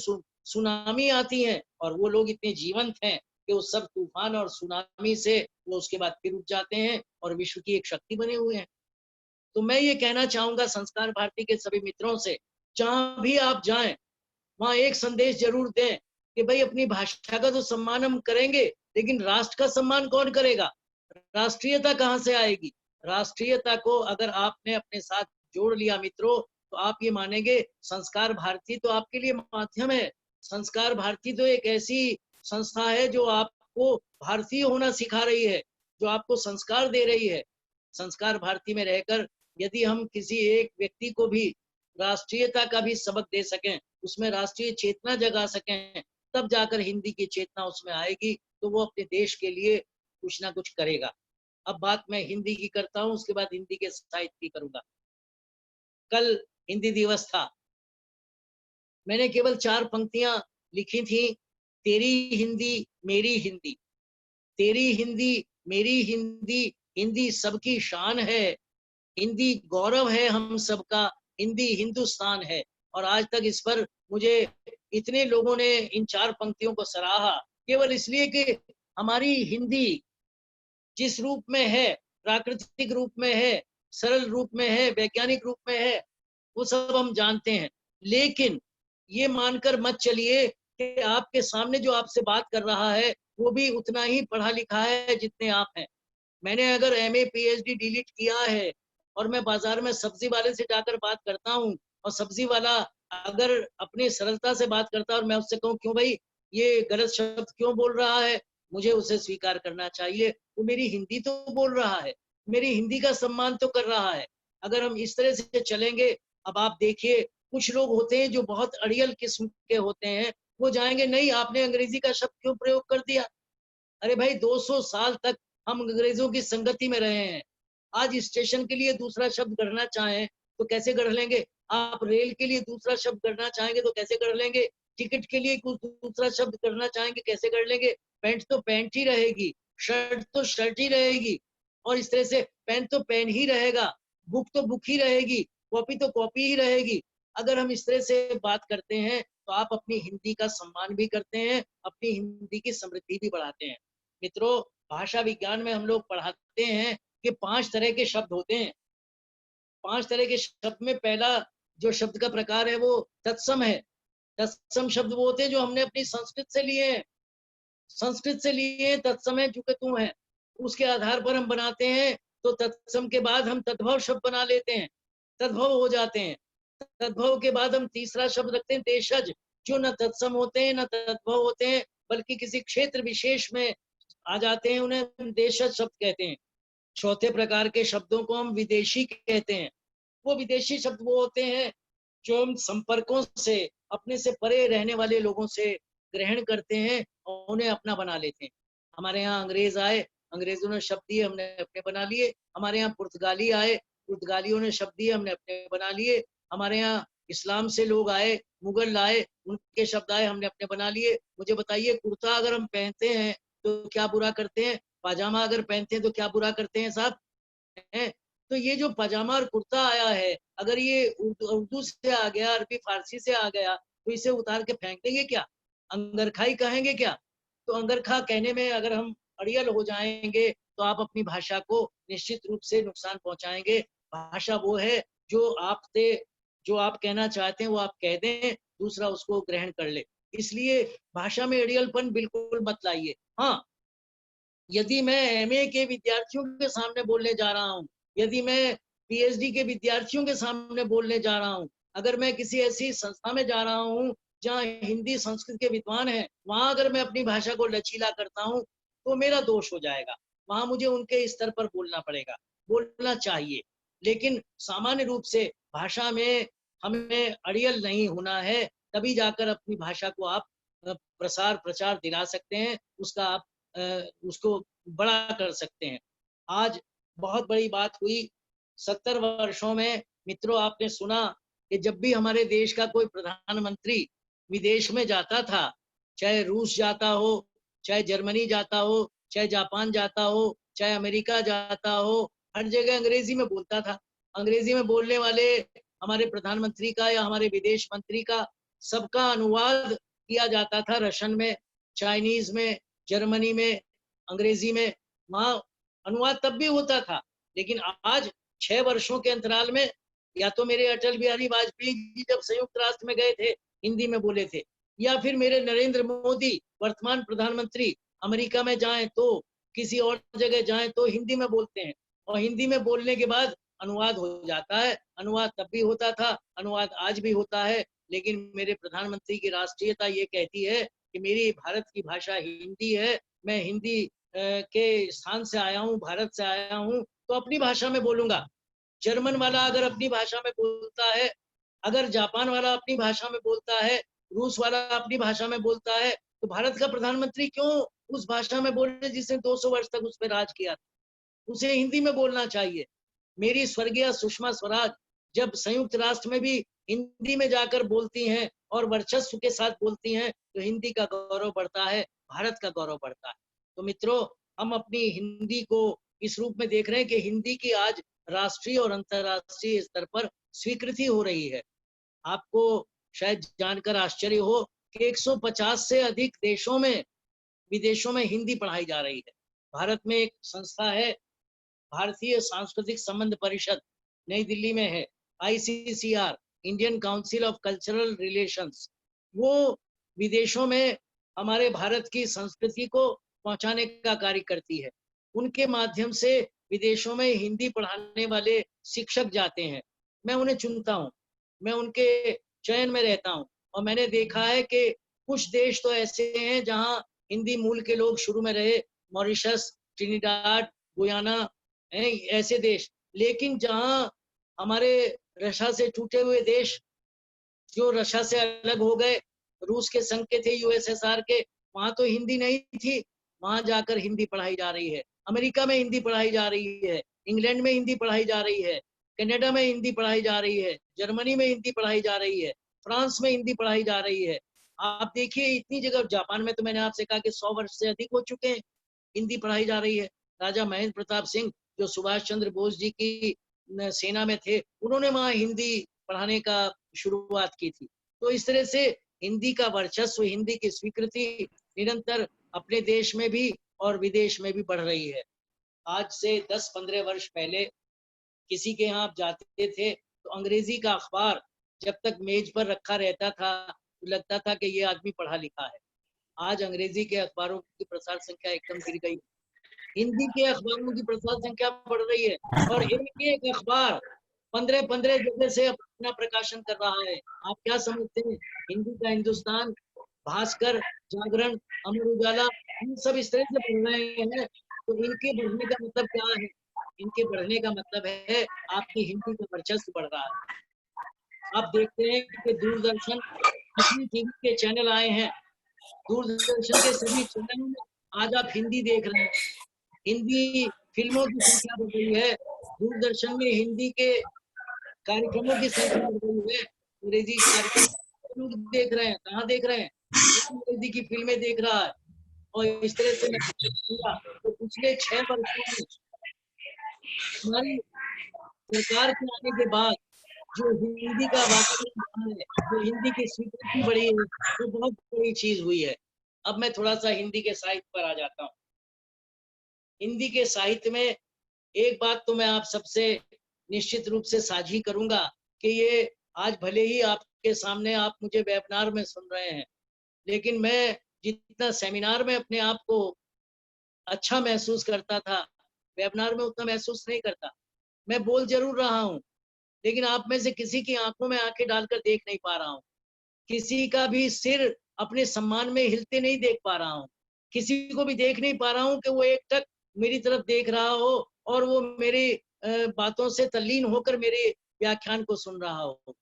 सुनामी आती है, और वो लोग इतने जीवंत हैं कि उस सब तूफान और सुनामी से वो उसके बाद फिर उठ जाते हैं और विश्व की एक शक्ति बने हुए हैं। तो मैं ये कहना चाहूंगा संस्कार भारती के सभी मित्रों से, जहां भी आप जाएं वहां एक संदेश जरूर दें कि भाई अपनी भाषा का तो सम्मान हम करेंगे लेकिन राष्ट्र का सम्मान कौन करेगा? राष्ट्रीयता कहाँ से आएगी? राष्ट्रीयता को अगर आपने अपने साथ जोड़ लिया मित्रों तो आप ये मानेंगे संस्कार भारती तो आपके लिए माध्यम है। संस्कार भारती तो एक ऐसी संस्था है जो आपको भारतीय होना सिखा रही है, जो आपको संस्कार दे रही है। संस्कार भारती में रहकर यदि हम किसी एक व्यक्ति को भी राष्ट्रीयता का भी सबक दे सकें, उसमें राष्ट्रीय चेतना जगा सकें, तब जाकर हिंदी की चेतना उसमें आएगी तो वो अपने देश के लिए कुछ ना कुछ करेगा। अब बात मैं हिंदी की करता हूँ, उसके बाद हिंदी के साहित्य की करूंगा। कल हिंदी दिवस था, मैंने केवल 4 पंक्तियां लिखी थी। तेरी हिंदी मेरी हिंदी, तेरी हिंदी मेरी हिंदी, हिंदी सबकी शान है, हिंदी गौरव है हम सबका, हिंदी हिंदुस्तान है। और आज तक इस पर मुझे इतने लोगों ने इन 4 पंक्तियों को सराहा, केवल इसलिए कि हमारी हिंदी जिस रूप में है, प्राकृतिक रूप में है, सरल रूप में है, वैज्ञानिक रूप में है, वो सब हम जानते हैं। लेकिन ये मानकर मत चलिए कि आपके सामने जो आपसे बात कर रहा है वो भी उतना ही पढ़ा लिखा है जितने आप हैं। मैंने अगर MA PhD डिलीट किया है और मैं बाजार में सब्जी वाले से जाकर बात करता हूँ और सब्जी वाला अगर अपनी सरलता से बात करता है और मैं उससे कहूँ क्यों भाई ये गलत शब्द क्यों बोल रहा है, मुझे उसे स्वीकार करना चाहिए। वो मेरी हिंदी तो बोल रहा है, मेरी हिंदी का सम्मान तो कर रहा है। अगर हम इस तरह से चलेंगे, अब आप देखिए कुछ लोग होते हैं जो बहुत अड़ियल किस्म के होते हैं, वो जाएंगे नहीं आपने अंग्रेजी का शब्द क्यों प्रयोग कर दिया। अरे भाई 200 साल तक हम अंग्रेजों की संगति में रहे हैं। आज स्टेशन के लिए दूसरा शब्द गढ़ना चाहें तो कैसे गढ़ लेंगे, आप रेल के लिए दूसरा शब्द गढ़ना चाहेंगे तो कैसे गढ़ लेंगे, टिकट के लिए कुछ दूसरा शब्द करना चाहेंगे कैसे कर लेंगे। पैंट तो पैंट ही रहेगी, शर्ट तो शर्ट ही रहेगी, और इस तरह से पेन तो पेन ही रहेगा, बुक तो बुक ही रहेगी, कॉपी तो कॉपी ही रहेगी। अगर हम इस तरह से बात करते हैं तो आप अपनी हिंदी का सम्मान भी करते हैं, अपनी हिंदी की समृद्धि भी बढ़ाते हैं। मित्रों, भाषा विज्ञान में हम लोग पढ़ाते हैं कि 5 तरह के शब्द होते हैं। 5 तरह के शब्द में पहला जो शब्द का प्रकार है वो तत्सम है। तत्सम शब्द वो होते हैं जो हमने अपनी संस्कृत से लिए हैं, संस्कृत से लिए तत्सम है चूंकि तुम है, उसके आधार पर हम बनाते हैं। तो तत्सम के बाद हम तद्भव शब्द बना लेते हैं, तद्भव हो जाते हैं। तद्भव के बाद हम तीसरा शब्द रखते हैं देशज, जो न तत्सम होते हैं न तद्भव होते हैं, बल्कि किसी क्षेत्र विशेष में आ जाते हैं, उन्हें हम देशज शब्द कहते हैं। चौथे प्रकार के शब्दों को हम विदेशी कहते हैं। वो विदेशी शब्द वो होते हैं जो हम संपर्कों से, अपने से परे रहने वाले लोगों से ग्रहण करते हैं और उन्हें अपना बना लेते हैं। हमारे यहाँ अंग्रेज आए, अंग्रेजों ने शब्द दिए, हमने अपने बना लिए। हमारे यहाँ पुर्तगाली आए, पुर्तगालियों ने शब्द दिए, हमने अपने बना लिए। हमारे यहाँ इस्लाम से लोग आए, मुगल आए, उनके शब्द आए, हमने अपने बना लिए। मुझे बताइए, कुर्ता अगर हम पहनते हैं तो क्या बुरा करते हैं, पाजामा अगर पहनते हैं तो क्या बुरा करते हैं साहब, हैं? तो ये जो पजामा और कुर्ता आया है, अगर ये उर्दू से आ गया, अरबी फारसी से आ गया, तो इसे उतार के फेंक देंगे क्या, अंगरखाई कहेंगे क्या? तो अंगरखा कहने में अगर हम अड़ियल हो जाएंगे तो आप अपनी भाषा को निश्चित रूप से नुकसान पहुंचाएंगे। भाषा वो है जो आपसे, जो आप कहना चाहते हैं वो आप कह दें, दूसरा उसको ग्रहण कर ले। इसलिए भाषा में अड़ियलपन बिल्कुल मत लाइए। हाँ, यदि मैं एमए के विद्यार्थियों के सामने बोलने जा रहा हूँ, यदि मैं पीएचडी के विद्यार्थियों के सामने बोलने जा रहा हूँ, अगर मैं किसी ऐसी संस्था में जा रहा हूँ जहाँ हिंदी संस्कृत के विद्वान हैं, वहां अगर मैं अपनी भाषा को लचीला करता हूँ तो मेरा दोष हो जाएगा। वहां मुझे उनके स्तर पर बोलना पड़ेगा, बोलना चाहिए। लेकिन सामान्य रूप से भाषा में हमें अड़ियल नहीं होना है, तभी जाकर अपनी भाषा को आप प्रचार दिला सकते हैं, उसका आप उसको बड़ा कर सकते हैं। आज बहुत बड़ी बात हुई, 70 वर्षों में मित्रों आपने सुना कि जब भी हमारे देश का कोई प्रधानमंत्री विदेश में जाता था, चाहे रूस जाता हो, चाहे जर्मनी जाता हो, चाहे जापान जाता हो, चाहे अमेरिका जाता हो, हर जगह अंग्रेजी में बोलता था। अंग्रेजी में बोलने वाले हमारे प्रधानमंत्री का या हमारे विदेश मंत्री का सबका अनुवाद किया जाता था रशियन में, चाइनीज में, जर्मनी में, अंग्रेजी में, वहां अनुवाद तब भी होता था। लेकिन आज 6 वर्षों के अंतराल में, या तो मेरे अटल बिहारी वाजपेयी जी जब संयुक्त राष्ट्र में गए थे हिंदी में बोले थे, या फिर मेरे नरेंद्र मोदी वर्तमान प्रधानमंत्री अमेरिका में जाएं तो, किसी और जगह जाएं तो हिंदी में बोलते हैं, और हिंदी में बोलने के बाद अनुवाद हो जाता है। अनुवाद तब भी होता था, अनुवाद आज भी होता है, लेकिन मेरे प्रधानमंत्री की राष्ट्रीयता ये कहती है कि मेरी भारत की भाषा हिंदी है, मैं हिंदी के स्थान से आया हूँ, भारत से आया हूँ, तो अपनी भाषा में बोलूंगा। जर्मन वाला अगर अपनी भाषा में बोलता है, अगर जापान वाला अपनी भाषा में बोलता है, रूस वाला अपनी भाषा में बोलता है, तो भारत का प्रधानमंत्री क्यों उस भाषा में बोले जिसने 200 वर्ष तक उस पर राज किया था? उसे हिंदी में बोलना चाहिए। मेरी स्वर्गीय सुषमा स्वराज जब संयुक्त राष्ट्र में भी हिंदी में जाकर बोलती हैं और वर्चस्व के साथ बोलती हैं, तो हिंदी का गौरव बढ़ता है, भारत का गौरव बढ़ता है। तो मित्रों, हम अपनी हिंदी को इस रूप में देख रहे हैं कि हिंदी की आज राष्ट्रीय और अंतर्राष्ट्रीय स्तर पर स्वीकृति हो रही है। आपको शायद जानकर आश्चर्य हो कि 150 से अधिक देशों में, विदेशों में हिंदी पढ़ाई जा रही है। भारत में एक संस्था है, भारतीय सांस्कृतिक संबंध परिषद, नई दिल्ली में है, ICCR, Indian council of cultural relations. वो विदेशों में हमारे भारत की संस्कृति को पहुंचाने का कार्य करती है। उनके माध्यम से विदेशों में हिंदी पढ़ाने वाले शिक्षक जाते हैं, मैं उन्हें चुनता हूँ, मैं उनके चयन में रहता हूँ, और मैंने देखा है कि कुछ देश तो ऐसे हैं जहां हिंदी मूल के लोग शुरू में रहे, मॉरिशस, ट्रिनिडाड, गुयाना, ऐसे देश। लेकिन जहां हमारे रशिया से टूटे हुए देश जो रशिया से अलग हो गए, रूस के संग के थे, यूएसएसआर के, वहां तो हिंदी नहीं थी, वहां जाकर हिंदी पढ़ाई जा रही है। अमेरिका में हिंदी पढ़ाई जा रही है, इंग्लैंड में हिंदी पढ़ाई जा रही है, कनाडा में हिंदी पढ़ाई जा रही है, जर्मनी में हिंदी पढ़ाई जा रही है, फ्रांस में हिंदी पढ़ाई जा रही है। आप देखिए इतनी जगह, जापान में तो मैंने आपसे कहा कि 100 वर्ष से अधिक हो चुके हैं, हिंदी पढ़ाई जा रही है। राजा महेंद्र प्रताप सिंह जो सुभाष चंद्र बोस जी की सेना में थे, उन्होंने वहां हिंदी पढ़ाने का शुरुआत की थी। तो इस तरह से हिंदी का वर्चस्व, हिंदी की स्वीकृति निरंतर अपने देश में भी और विदेश में भी बढ़ रही है। आज से 10-15 वर्ष पहले किसी के यहाँ आप जाते थे तो अंग्रेजी का अखबार जब तक मेज पर रखा रहता था तो लगता था कि ये आदमी पढ़ा लिखा है। आज अंग्रेजी के अखबारों की प्रसार संख्या एकदम गिर गई, हिंदी के अखबारों की प्रसार संख्या बढ़ रही है, और एक एक अखबार 15-15 जगह से अपना प्रकाशन कर रहा है। आप क्या समझते हैं, हिंदी का हिंदुस्तान, भास्कर, जागरण, अमर उजाला, इन सब इस तरह से बढ़ रहे हैं, तो इनके बढ़ने का मतलब क्या है? इनके बढ़ने का मतलब है आपकी हिंदी का वर्चस्व बढ़ रहा है। आप देखते हैं कि दूरदर्शन, जितनी टीवी के चैनल आए हैं, दूरदर्शन के सभी चैनलों में आज आप हिंदी देख रहे हैं। हिंदी फिल्मों की संख्या बढ़ रही है, दूरदर्शन में हिंदी के कार्यक्रमों की संख्या बढ़ रही है। अंग्रेजी कार्यक्रम लोग देख रहे हैं, कहाँ देख रहे हैं? अंग्रेजी की फिल्में देख रहा है। और इस तरह से मैं कहूँगा तो पिछले 6 वर्षों में हमारी सरकार के आने के बाद जो हिंदी का वातावरण बना है, जो हिंदी की स्वीकृति बढ़ी है, वो बहुत बड़ी चीज हुई है। अब मैं थोड़ा सा हिंदी के साहित्य पर आ जाता हूँ। हिंदी के साहित्य में एक बात तो मैं आप सबसे निश्चित रूप से साझी करूंगा कि ये आज भले ही आपके सामने आप मुझे वेबिनार में सुन रहे हैं, लेकिन मैं जितना सेमिनार में अपने आप को अच्छा महसूस करता था, वेबिनार में उतना महसूस नहीं करता। मैं बोल जरूर रहा हूँ, लेकिन आप में से किसी की आंखों में आंखें डालकर देख नहीं पा रहा हूँ, किसी का भी सिर अपने सम्मान में हिलते नहीं देख पा रहा हूँ, किसी को भी देख नहीं पा रहा हूँ कि वो एक टक मेरी तरफ देख रहा हो और वो मेरी बातों से तल्लीन होकर मेरे व्याख्यान को सुन रहा हो।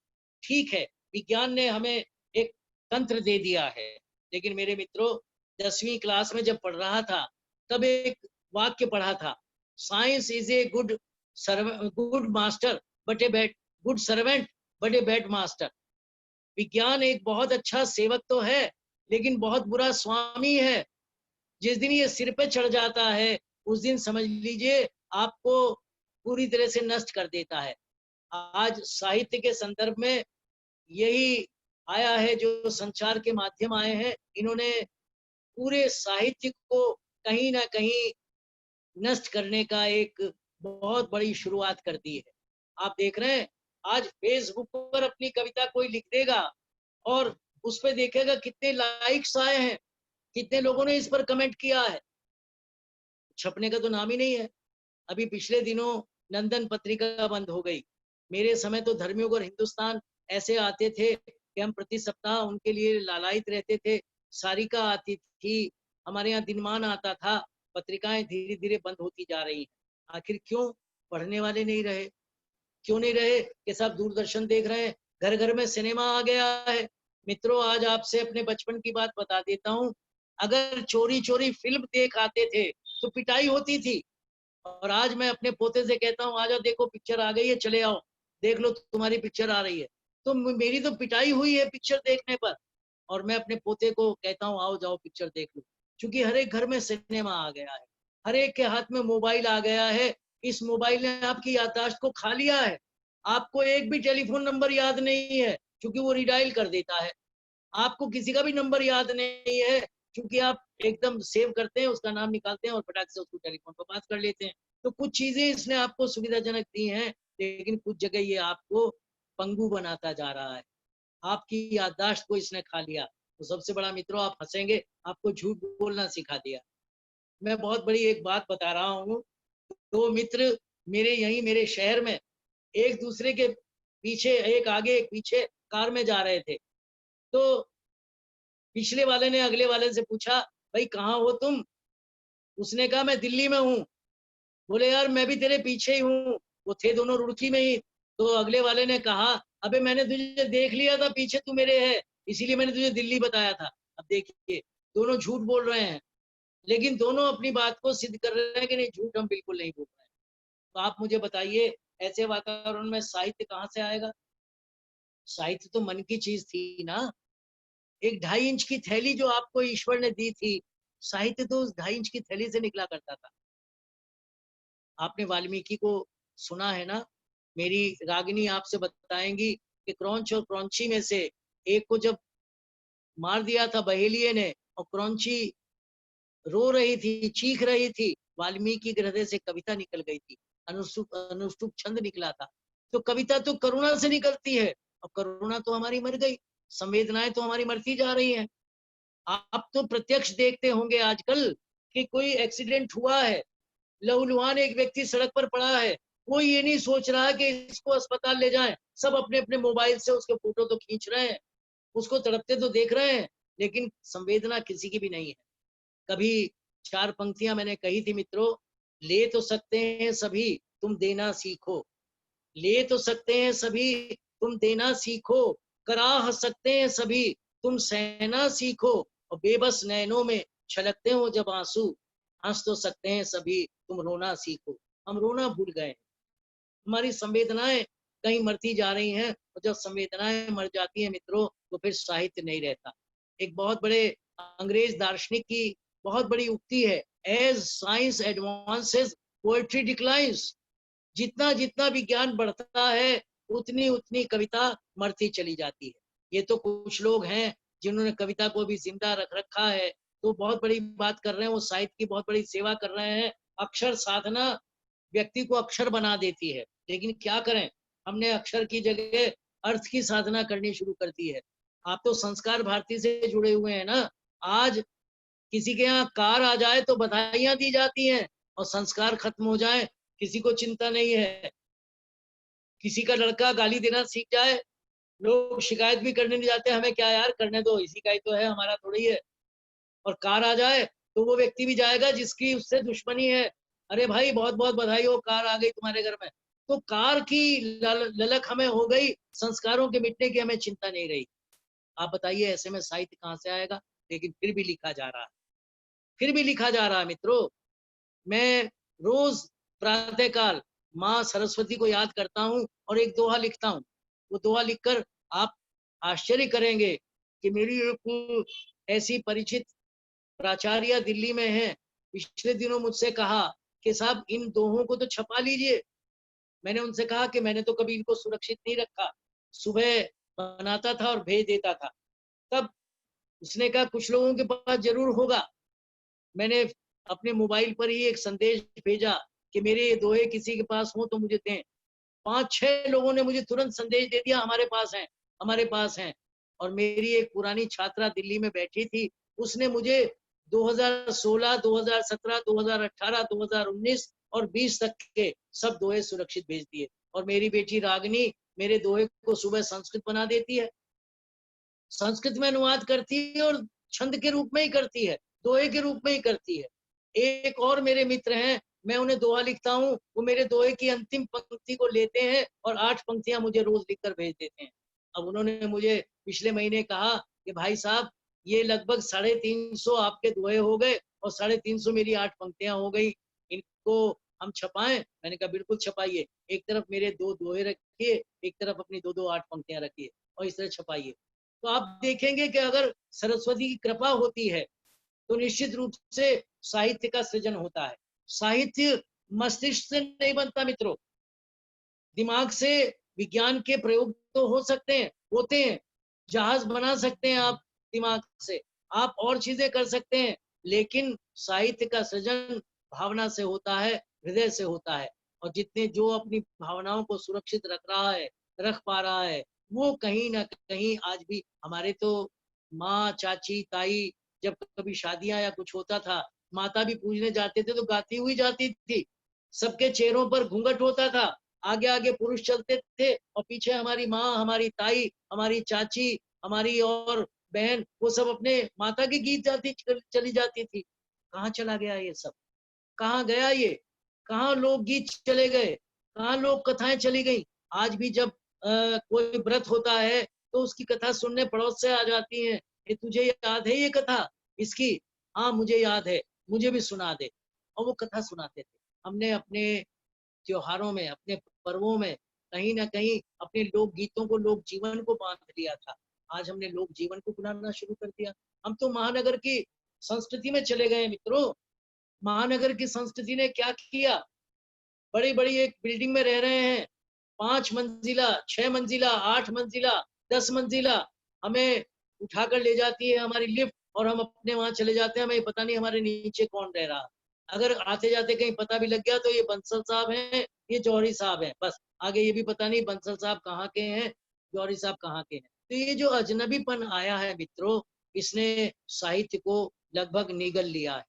ठीक है, विज्ञान ने हमें एक तंत्र दे दिया है, लेकिन मेरे मित्रों 10वीं क्लास में जब पढ़ रहा था तब एक वाक्य पढ़ा था, science is a good master but a bad good servant but a bad master. विज्ञान एक बहुत अच्छा सेवक तो है, लेकिन बहुत बुरा स्वामी है। जिस दिन ये सिर पे चढ़ जाता है उस दिन समझ लीजिए आपको पूरी तरह से नष्ट कर देता है। आज साहित्य के संदर्भ में यही आया है, जो संचार के माध्यम आए हैं, इन्होंने पूरे साहित्य को कहीं ना कहीं नष्ट करने का एक बहुत बड़ी शुरुआत कर दी है। आप देख रहे हैं आज फेसबुक पर अपनी कविता कोई लिख देगा और उस पर देखेगा कितने लाइक्स आए हैं, कितने लोगों ने इस पर कमेंट किया है, छपने का तो नाम ही नहीं है। अभी पिछले दिनों नंदन पत्रिका बंद हो गई। मेरे समय तो धर्मयुग और हिंदुस्तान ऐसे आते थे कि हम प्रति सप्ताह उनके लिए लालायित रहते थे। सारिका आती थी, हमारे यहाँ दिनमान आता था। पत्रिकाएं धीरे धीरे बंद होती जा रही हैं। आखिर क्यों? पढ़ने वाले नहीं रहे। क्यों नहीं रहे? कि सब दूरदर्शन देख रहे हैं, घर घर में सिनेमा आ गया है। मित्रों, आज आपसे अपने बचपन की बात बता देता हूँ। अगर चोरी चोरी फिल्म देख आते थे तो पिटाई होती थी, और आज मैं अपने पोते से कहता हूँ आजा देखो पिक्चर आ गई है, चले आओ देख लो तुम्हारी पिक्चर आ रही है, तो मेरी तो पिटाई हुई है पिक्चर देखने पर। और मैं अपने पोते को कहता हूँ आओ जाओ पिक्चर देख लो, क्योंकि हर एक घर में सिनेमा आ गया है, हर एक के हाथ में मोबाइल आ गया है। इस मोबाइल ने आपकी याददाश्त को खा लिया है। आपको एक भी टेलीफोन नंबर याद नहीं है क्योंकि वो रिडायल कर देता है। आपको किसी का भी नंबर याद नहीं है क्योंकि आप एकदम सेव करते हैं, उसका नाम निकालते हैं और फटाक से उसको टेलीफोन पर बात कर लेते हैं। तो कुछ चीजें इसने आपको सुविधाजनक दी हैं, लेकिन कुछ जगह ये आपको पंगु बनाता जा रहा है। आपकी याददाश्त को इसने खा लिया। तो सबसे बड़ा मित्रों, आप हंसेंगे, आपको झूठ बोलना सिखा दिया। मैं बहुत बड़ी एक बात बता रहा हूँ। दो मित्र मेरे यहीं मेरे शहर में एक दूसरे के पीछे, एक आगे एक पीछे कार में जा रहे थे। तो पिछले वाले ने अगले वाले से पूछा, भाई कहाँ हो तुम? उसने कहा मैं दिल्ली में हूँ। बोले यार मैं भी तेरे पीछे ही हूँ। वो थे दोनों रुड़की में ही। तो अगले वाले ने कहा, अबे मैंने तुझे देख लिया था, पीछे तू मेरे है, इसीलिए मैंने तुझे दिल्ली बताया था। अब देखिए दोनों झूठ बोल रहे हैं, लेकिन दोनों अपनी बात को सिद्ध कर रहे हैं कि नहीं, झूठ हम बिल्कुल नहीं बोल रहे हैं। तो आप मुझे बताइए, ऐसे वातावरण में साहित्य कहाँ से आएगा? साहित्य तो मन की चीज थी ना। एक 2.5 इंच की थैली जो आपको ईश्वर ने दी थी, साहित्य तो उस 2.5 इंच की थैली से निकला करता था। आपने वाल्मीकि को सुना है ना? मेरी रागिनी आपसे बताएंगी कि क्रौंच और क्रौंची में से एक को जब मार दिया था बहेलिये ने, और क्रौंची रो रही थी, चीख रही थी, वाल्मीकि के हृदय से कविता निकल गई थी, अनुष्टुप छंद निकला था। तो कविता तो करुणा से निकलती है, और करुणा तो हमारी मर गई, संवेदनाएं तो हमारी मरती जा रही हैं। आप तो प्रत्यक्ष देखते होंगे आजकल कि कोई एक्सीडेंट हुआ है, लहूलुहान एक व्यक्ति सड़क पर पड़ा है, कोई ये नहीं सोच रहा कि इसको अस्पताल ले जाएं, सब अपने अपने मोबाइल से उसके फोटो तो खींच रहे हैं, उसको तड़पते तो देख रहे हैं, लेकिन संवेदना किसी की भी नहीं है। कभी 4 पंक्तियां मैंने कही थी मित्रों, ले तो सकते हैं सभी, तुम देना सीखो। ले तो सकते हैं सभी, तुम देना सीखो, कराह सकते हैं सभी, तुम सहना सीखो, और बेबस नैनों में छलकते हो जब आंसू, हंस तो सकते हैं सभी, तुम रोना सीखो। हम रोना भूल गए, हमारी संवेदनाएं कहीं मरती जा रही हैं, और जब संवेदनाएं मर जाती हैं मित्रों, तो फिर साहित्य नहीं रहता। एक बहुत बड़े अंग्रेज दार्शनिक की बहुत बड़ी उक्ति है, as science advances poetry declines. जितना जितना विज्ञान बढ़ता है, उतनी उतनी कविता मरती चली जाती है। ये तो कुछ लोग हैं जिन्होंने कविता को भी जिंदा रख रखा है, तो बहुत बड़ी बात कर रहे हैं, वो साहित्य की बहुत बड़ी सेवा कर रहे हैं। अक्षर साधना व्यक्ति को अक्षर बना देती है, लेकिन क्या करें, हमने अक्षर की जगह अर्थ की साधना करनी शुरू कर दी है। आप तो संस्कार भारती से जुड़े हुए हैं ना। आज किसी के यहाँ कार आ जाए तो बधाइयां दी जाती हैं, और संस्कार खत्म हो जाए किसी को चिंता नहीं है। किसी का लड़का गाली देना सीख जाए, लोग शिकायत भी करने नहीं जाते, हमें क्या यार, करने दो, इसी का ही तो है, हमारा थोड़ी है। और कार आ जाए तो वो व्यक्ति भी जाएगा जिसकी उससे दुश्मनी है, अरे भाई बहुत बहुत बधाई हो, कार आ गई तुम्हारे घर में। तो कार की ललक हमें हो गई, संस्कारों के मिटने की हमें चिंता नहीं रही। आप बताइए ऐसे में साहित्य कहाँ से आएगा? लेकिन फिर भी लिखा जा रहा है, फिर भी लिखा जा रहा है मित्रों। मैं रोज प्रातःकाल माँ सरस्वती को याद करता हूँ और एक दोहा लिखता हूँ। वो दोहा लिखकर आप आश्चर्य करेंगे कि मेरी एक ऐसी परिचित प्राचार्य दिल्ली में है, पिछले दिनों मुझसे कहा कि साहब इन दोहों को तो छपा लीजिए। मैंने उनसे कहा कि मैंने तो कभी इनको सुरक्षित नहीं रखा, सुबह बनाता था और भेज देता था। तब उसने कहा कुछ लोगों के पास जरूर होगा। मैंने अपने मोबाइल पर ही एक संदेश भेजा कि मेरे ये दोहे किसी के पास हो तो मुझे दें। 5-6 लोगों ने मुझे तुरंत संदेश दे दिया, हमारे पास हैं, हमारे पास हैं। और मेरी एक पुरानी छात्रा दिल्ली में बैठी थी, उसने मुझे 2016, 2017, 2018, 2019 और 20 तक के सब दोहे सुरक्षित भेज दिए। और मेरी बेटी रागिनी मेरे दोहे को सुबह संस्कृत बना देती है, संस्कृत में अनुवाद करती है, और छंद के रूप में ही करती है, दोहे के रूप में ही करती है। एक और मेरे मित्र हैं, मैं उन्हें दोहा लिखता हूँ, वो मेरे दोहे की अंतिम पंक्ति को लेते हैं और 8 पंक्तियां मुझे रोज लिखकर भेज देते हैं। अब उन्होंने मुझे पिछले महीने कहा कि भाई साहब ये लगभग 350 आपके दोहे हो गए और 350 मेरी 8 पंक्तियां हो गई, इनको हम छपाएं। मैंने कहा बिल्कुल छपाइए, एक तरफ मेरे 2 दोहे रखिए, एक तरफ अपनी 2-2 8 पंक्तियां रखिए, और इस तरह छपाइए। तो आप देखेंगे कि अगर सरस्वती की कृपा होती है तो निश्चित रूप से साहित्य का सृजन होता है। साहित्य मस्तिष्क से नहीं बनता मित्रों, दिमाग से विज्ञान के प्रयोग तो हो सकते हैं, होते हैं, जहाज बना सकते हैं आप दिमाग से, आप और चीजें कर सकते हैं, लेकिन साहित्य का सृजन भावना से होता है, हृदय से होता है। और जितने जो अपनी भावनाओं को सुरक्षित रख रहा है, रख पा रहा है, वो कहीं ना कहीं आज भी हमारे तो माँ, चाची, ताई, जब कभी शादियां या कुछ होता था, माता भी पूजने जाते थे तो गाती हुई जाती थी, सबके चेहरों पर घूंघट होता था, आगे आगे पुरुष चलते थे और पीछे हमारी माँ, हमारी ताई, हमारी चाची, हमारी और बहन वो सब अपने माता के गीत चली जाती थी। कहाँ चला गया ये सब? कहाँ गया ये? कहाँ लोकगीत चले गए? कहाँ लोक कथाएं चली गई? आज भी जब कोई व्रत होता है तो उसकी कथा सुनने पड़ोस से आ जाती है, ये तुझे याद है ये कथा इसकी? हाँ मुझे याद है, मुझे भी सुना दे। और वो कथा सुनाते थे। हमने अपने त्योहारों में, अपने पर्वों में कहीं ना कहीं अपने लोक गीतों को, लोक जीवन को बांध लिया था। आज हमने लोक जीवन को बुलाना शुरू कर दिया। हम तो महानगर की संस्कृति में चले गए मित्रों। महानगर की संस्कृति ने क्या किया? बड़ी बड़ी एक बिल्डिंग में रह रहे हैं, 5 मंजिला, 6 मंजिला, 8 मंजिला, 10 मंजिला, हमें उठाकर ले जाती है हमारी लिफ्ट और हम अपने वहां चले जाते हैं। हमें पता नहीं हमारे नीचे कौन रह रहा। अगर आते जाते कहीं पता भी लग गया तो ये बंसल साहब हैं, ये जौहरी साहब हैं, बस। आगे ये भी पता नहीं बंसल साहब कहाँ के हैं, जौहरी साहब कहाँ के हैं। तो ये जो अजनबीपन आया है मित्रों, इसने साहित्य को लगभग निगल लिया है।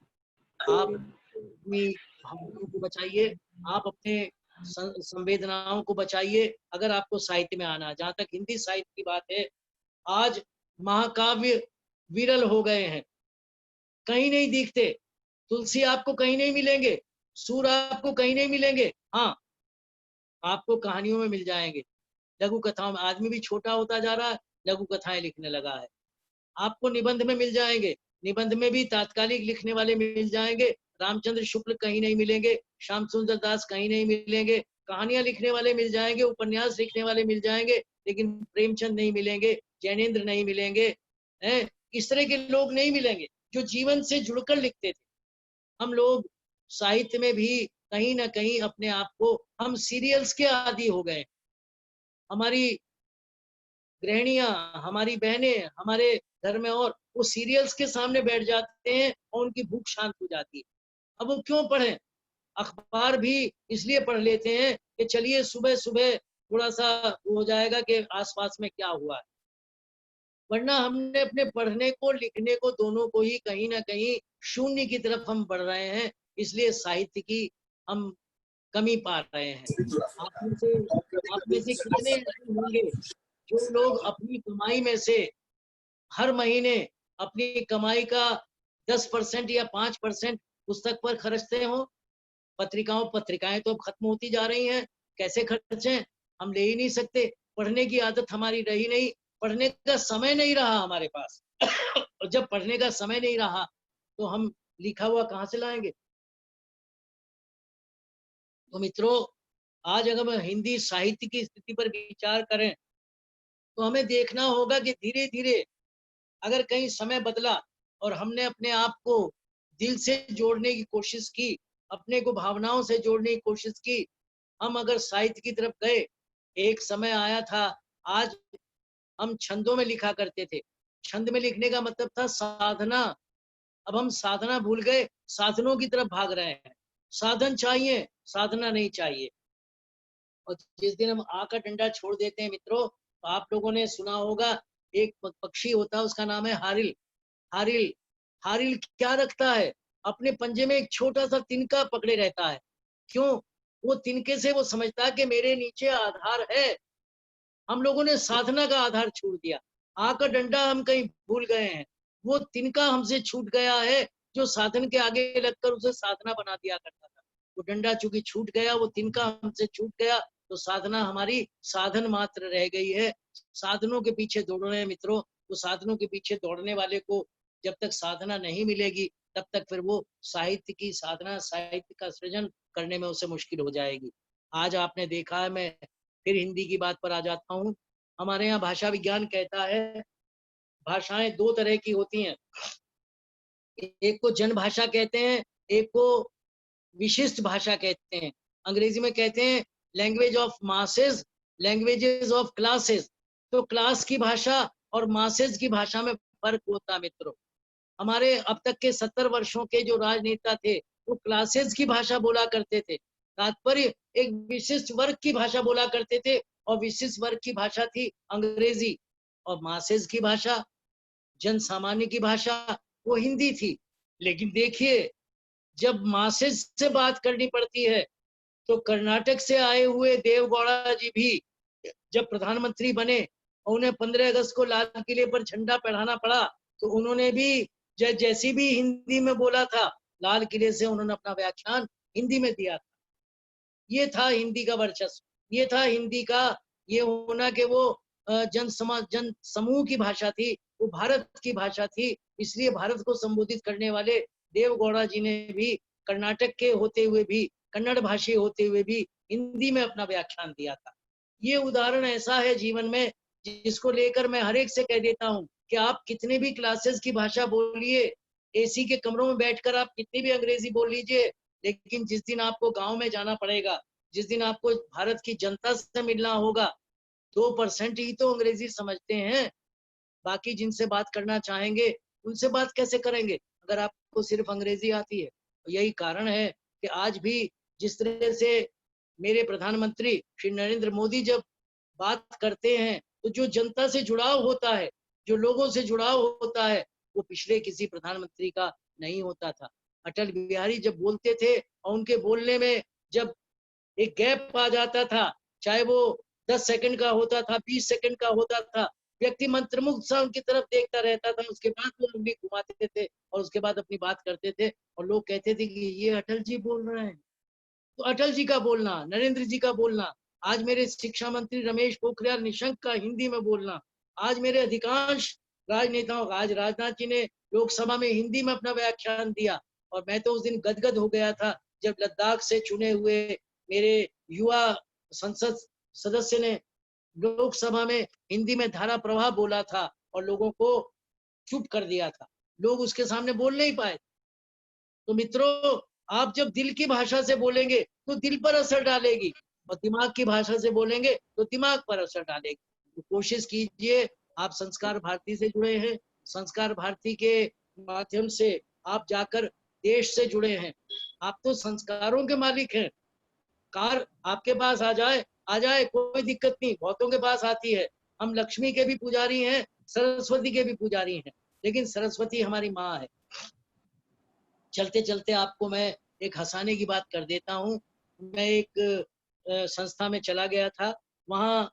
आप अपनी भावनाओं को बचाइए, आप अपने संवेदनाओं को बचाइए अगर आपको साहित्य में आना। जहां तक हिंदी साहित्य की बात है, आज महाकाव्य विरल हो गए हैं, कहीं नहीं दिखते। तुलसी आपको कहीं नहीं मिलेंगे, सूर आपको कहीं नहीं मिलेंगे। हाँ, आपको कहानियों में मिल जाएंगे, लघु कथाओं में। आदमी भी छोटा होता जा रहा है, लघु कथाएं लिखने लगा है। आपको निबंध में मिल जाएंगे, निबंध में भी तात्कालिक लिखने वाले मिल जाएंगे। रामचंद्र शुक्ल कहीं नहीं मिलेंगे, श्याम सुंदर दास कहीं नहीं मिलेंगे। कहानियां लिखने वाले मिल जाएंगे, उपन्यास लिखने वाले मिल जाएंगे, लेकिन प्रेमचंद नहीं मिलेंगे, जैनेन्द्र नहीं मिलेंगे, हैं? इस तरह के लोग नहीं मिलेंगे जो जीवन से जुड़कर लिखते थे। हम लोग साहित्य में भी कहीं ना कहीं अपने आप को, हम सीरियल्स के आदी हो गए। हमारी गृहिणियां, हमारी बहनें हमारे घर में, और वो सीरियल्स के सामने बैठ जाते हैं और उनकी भूख शांत हो जाती है। अब वो क्यों पढ़ें? अखबार भी इसलिए पढ़ लेते हैं कि चलिए सुबह सुबह थोड़ा सा हो जाएगा कि आसपास में क्या हुआ है। वरना हमने अपने पढ़ने को, लिखने को, दोनों को ही कहीं ना कहीं शून्य की तरफ हम बढ़ रहे हैं। इसलिए साहित्य की हम कमी पा रहे हैं। आप में से कितने ऐसे होंगे जो लोग अपनी कमाई में से हर महीने अपनी कमाई का 10% या 5% पुस्तक पर खर्चते हो? पत्रिकाएं तो अब खत्म होती जा रही हैं, कैसे खर्चें? हम ले ही नहीं सकते। पढ़ने की आदत हमारी रही नहीं, पढ़ने का समय नहीं रहा हमारे पास। और जब पढ़ने का समय नहीं रहा तो हम लिखा हुआ कहाँ से लाएंगे? तो मित्रों, आज अगर हम हिंदी साहित्य की स्थिति पर विचार करें तो हमें देखना होगा कि धीरे धीरे अगर कहीं समय बदला और हमने अपने आप को दिल से जोड़ने की कोशिश की, अपने को भावनाओं से जोड़ने की कोशिश की, हम अगर साहित्य की तरफ गए। एक समय आया था, आज हम छंदों में लिखा करते थे। छंद में लिखने का मतलब था साधना। अब हम साधना भूल गए, साधनों की तरफ भाग रहे हैं। साधन चाहिए, साधना नहीं चाहिए। और जिस दिन हम आ का डंडा छोड़ देते हैं मित्रों, तो आप लोगों ने सुना होगा एक पक्षी होता है, उसका नाम है हारिल। हारिल हारिल क्या रखता है? अपने पंजे में एक छोटा सा तिनका पकड़े रहता है। क्यों? वो तिनके से वो समझता है कि मेरे नीचे आधार है। हम लोगों ने साधना का आधार छोड़ दिया, आ का डंडा हम कहीं भूल गए हैं। वो तिनका हमसे छूट गया है जो साधन के आगे लगकर उसे साधना बना दिया करता था। वो डंडा चूंकि छूट गया, वो तिनका हमसे छूट गया, तो साधना हमारी साधन मात्र रह गई है। साधनों के पीछे दौड़ रहे हैं मित्रों। तो साधनों के पीछे दौड़ने वाले को जब तक साधना नहीं मिलेगी तब तक फिर वो साहित्य की साधना, साहित्य का सृजन करने में उसे मुश्किल हो जाएगी। आज आपने देखा है, मैं फिर हिंदी की बात पर आ जाता हूँ। हमारे यहाँ भाषा विज्ञान कहता है भाषाएं 2 तरह की होती हैं। एक को जन भाषा कहते हैं, एक को विशिष्ट भाषा कहते हैं। अंग्रेजी में कहते हैं language of masses, languages of classes. तो क्लास की भाषा और मासेस की भाषा में फर्क होता है मित्रों। हमारे अब तक के 70 वर्षों के जो राजनेता थे वो क्लासेस की भाषा बोला करते थे। तात्पर्य एक विशिष्ट वर्ग की भाषा बोला करते थे, और विशिष्ट वर्ग की भाषा थी अंग्रेजी, और मासेस की भाषा, जन सामान्य की भाषा, वो हिंदी थी। लेकिन देखिए, जब मासेस से बात करनी पड़ती है तो कर्नाटक से आए हुए देवगौड़ा जी भी जब प्रधानमंत्री बने और उन्हें 15 अगस्त को लाल किले पर झंडा फहराना पड़ा, तो उन्होंने भी जैसी भी हिंदी में बोला था, लाल किले से उन्होंने अपना व्याख्यान हिंदी में दिया था। ये था हिंदी का वर्चस्व, ये था हिंदी का ये होना कि वो जन समूह की भाषा थी, वो भारत की भाषा थी। इसलिए भारत को संबोधित करने वाले देवगौड़ा जी ने भी कर्नाटक के होते हुए भी, कन्नड़ भाषी होते हुए भी हिंदी में अपना व्याख्यान दिया था। ये उदाहरण ऐसा है जीवन में जिसको लेकर मैं हर एक से कह देता हूँ कि आप कितने भी क्लासेस की भाषा बोलिए, एसी के कमरों में बैठकर आप कितनी भी अंग्रेजी बोल लीजिए, लेकिन जिस दिन आपको गांव में जाना पड़ेगा, जिस दिन आपको भारत की जनता से मिलना होगा, 2% ही तो अंग्रेजी समझते हैं। बाकी जिनसे बात करना चाहेंगे उनसे बात कैसे करेंगे अगर आपको सिर्फ अंग्रेजी आती है? यही कारण है कि आज भी जिस तरह से मेरे प्रधानमंत्री श्री नरेंद्र मोदी जब बात करते हैं तो जो जनता से जुड़ाव होता है, जो लोगों से जुड़ाव होता है, वो पिछले किसी प्रधानमंत्री का नहीं होता था। अटल बिहारी जब बोलते थे और उनके बोलने में जब एक गैप आ जाता था, चाहे वो 10 सेकंड का होता था, 20 सेकंड का होता था, व्यक्ति मंत्रमुग्ध सा उनकी तरफ देखता रहता था। उसके बाद वो उंगली घुमाते थे और उसके बाद अपनी बात करते थे और लोग कहते थे कि ये अटल जी बोल रहे हैं। तो अटल जी का बोलना, नरेंद्र जी का बोलना, आज मेरे शिक्षा मंत्री रमेश पोखरियाल निशंक का हिंदी में बोलना, आज मेरे अधिकांश राजनेताओं, आज राजनाथ जी ने लोकसभा में हिंदी में अपना व्याख्यान दिया और मैं तो उस दिन गदगद हो गया था जब लद्दाख से चुने हुए मेरे युवा संसद सदस्य ने लोकसभा में हिंदी में धारा प्रवाह बोला था और लोगों को चुप कर दिया था, लोग उसके सामने बोल नहीं पाए। तो मित्रों, आप जब दिल की भाषा से बोलेंगे तो दिल पर असर डालेगी और दिमाग की भाषा से बोलेंगे तो दिमाग पर असर डालेगी। तो कोशिश कीजिए, आप संस्कार भारती से जुड़े हैं, संस्कार भारती के माध्यम से आप जाकर देश से जुड़े हैं, आप तो संस्कारों के मालिक हैं। कार आपके पास आ जाए कोई दिक्कत नहीं, बहुतों के पास आती है। हम लक्ष्मी के भी पुजारी हैं, सरस्वती के भी पुजारी हैं, लेकिन सरस्वती हमारी माँ है। चलते चलते आपको मैं एक हंसाने की बात कर देता हूँ। मैं एक संस्था में चला गया था, वहाँ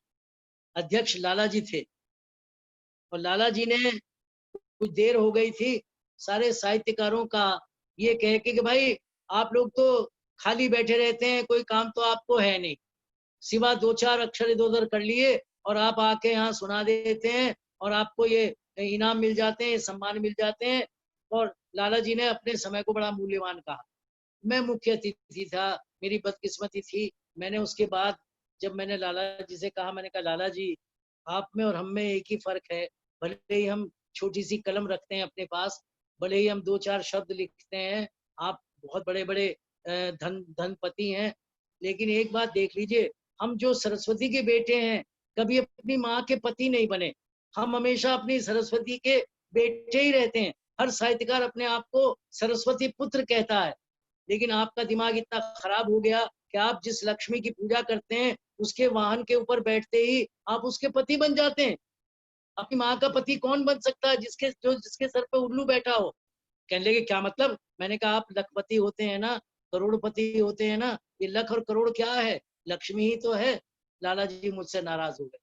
अध्यक्ष लाला जी थे और लाला जी ने कुछ देर हो गई थी, सारे साहित्यकारों का ये कह के कि भाई आप लोग तो खाली बैठे रहते हैं, कोई काम तो आपको है नहीं, सिवा 2-4 अक्षर इधर उधर कर लिए और आप आके यहाँ सुना देते हैं और आपको ये इनाम मिल जाते हैं, सम्मान मिल जाते हैं। और लाला जी ने अपने समय को बड़ा मूल्यवान कहा। मैं मुख्य अतिथि था, मेरी बदकिस्मती थी। मैंने उसके बाद जब मैंने लाला जी से कहा, मैंने कहा लाला जी, आप में और हम में एक ही फर्क है, भले ही हम छोटी सी कलम रखते हैं अपने पास, भले ही हम 2-4 शब्द लिखते हैं, आप बहुत बड़े बड़े धनपति हैं, लेकिन एक बात देख लीजिए, हम जो सरस्वती के बेटे हैं कभी अपनी माँ के पति नहीं बने, हम हमेशा अपनी सरस्वती के बेटे ही रहते हैं। हर साहित्यकार अपने आप को सरस्वती पुत्र कहता है, लेकिन आपका दिमाग इतना खराब हो गया कि आप जिस लक्ष्मी की पूजा करते हैं उसके वाहन के ऊपर बैठते ही आप उसके पति बन जाते हैं। अपनी माँ का पति कौन बन सकता है जिसके सर पे उल्लू बैठा हो? कहने लगे क्या मतलब? मैंने कहा आप लखपति होते हैं ना, करोड़पति होते हैं ना, ये लख और करोड़ क्या है, लक्ष्मी ही तो है। लाला जी मुझसे नाराज हो गए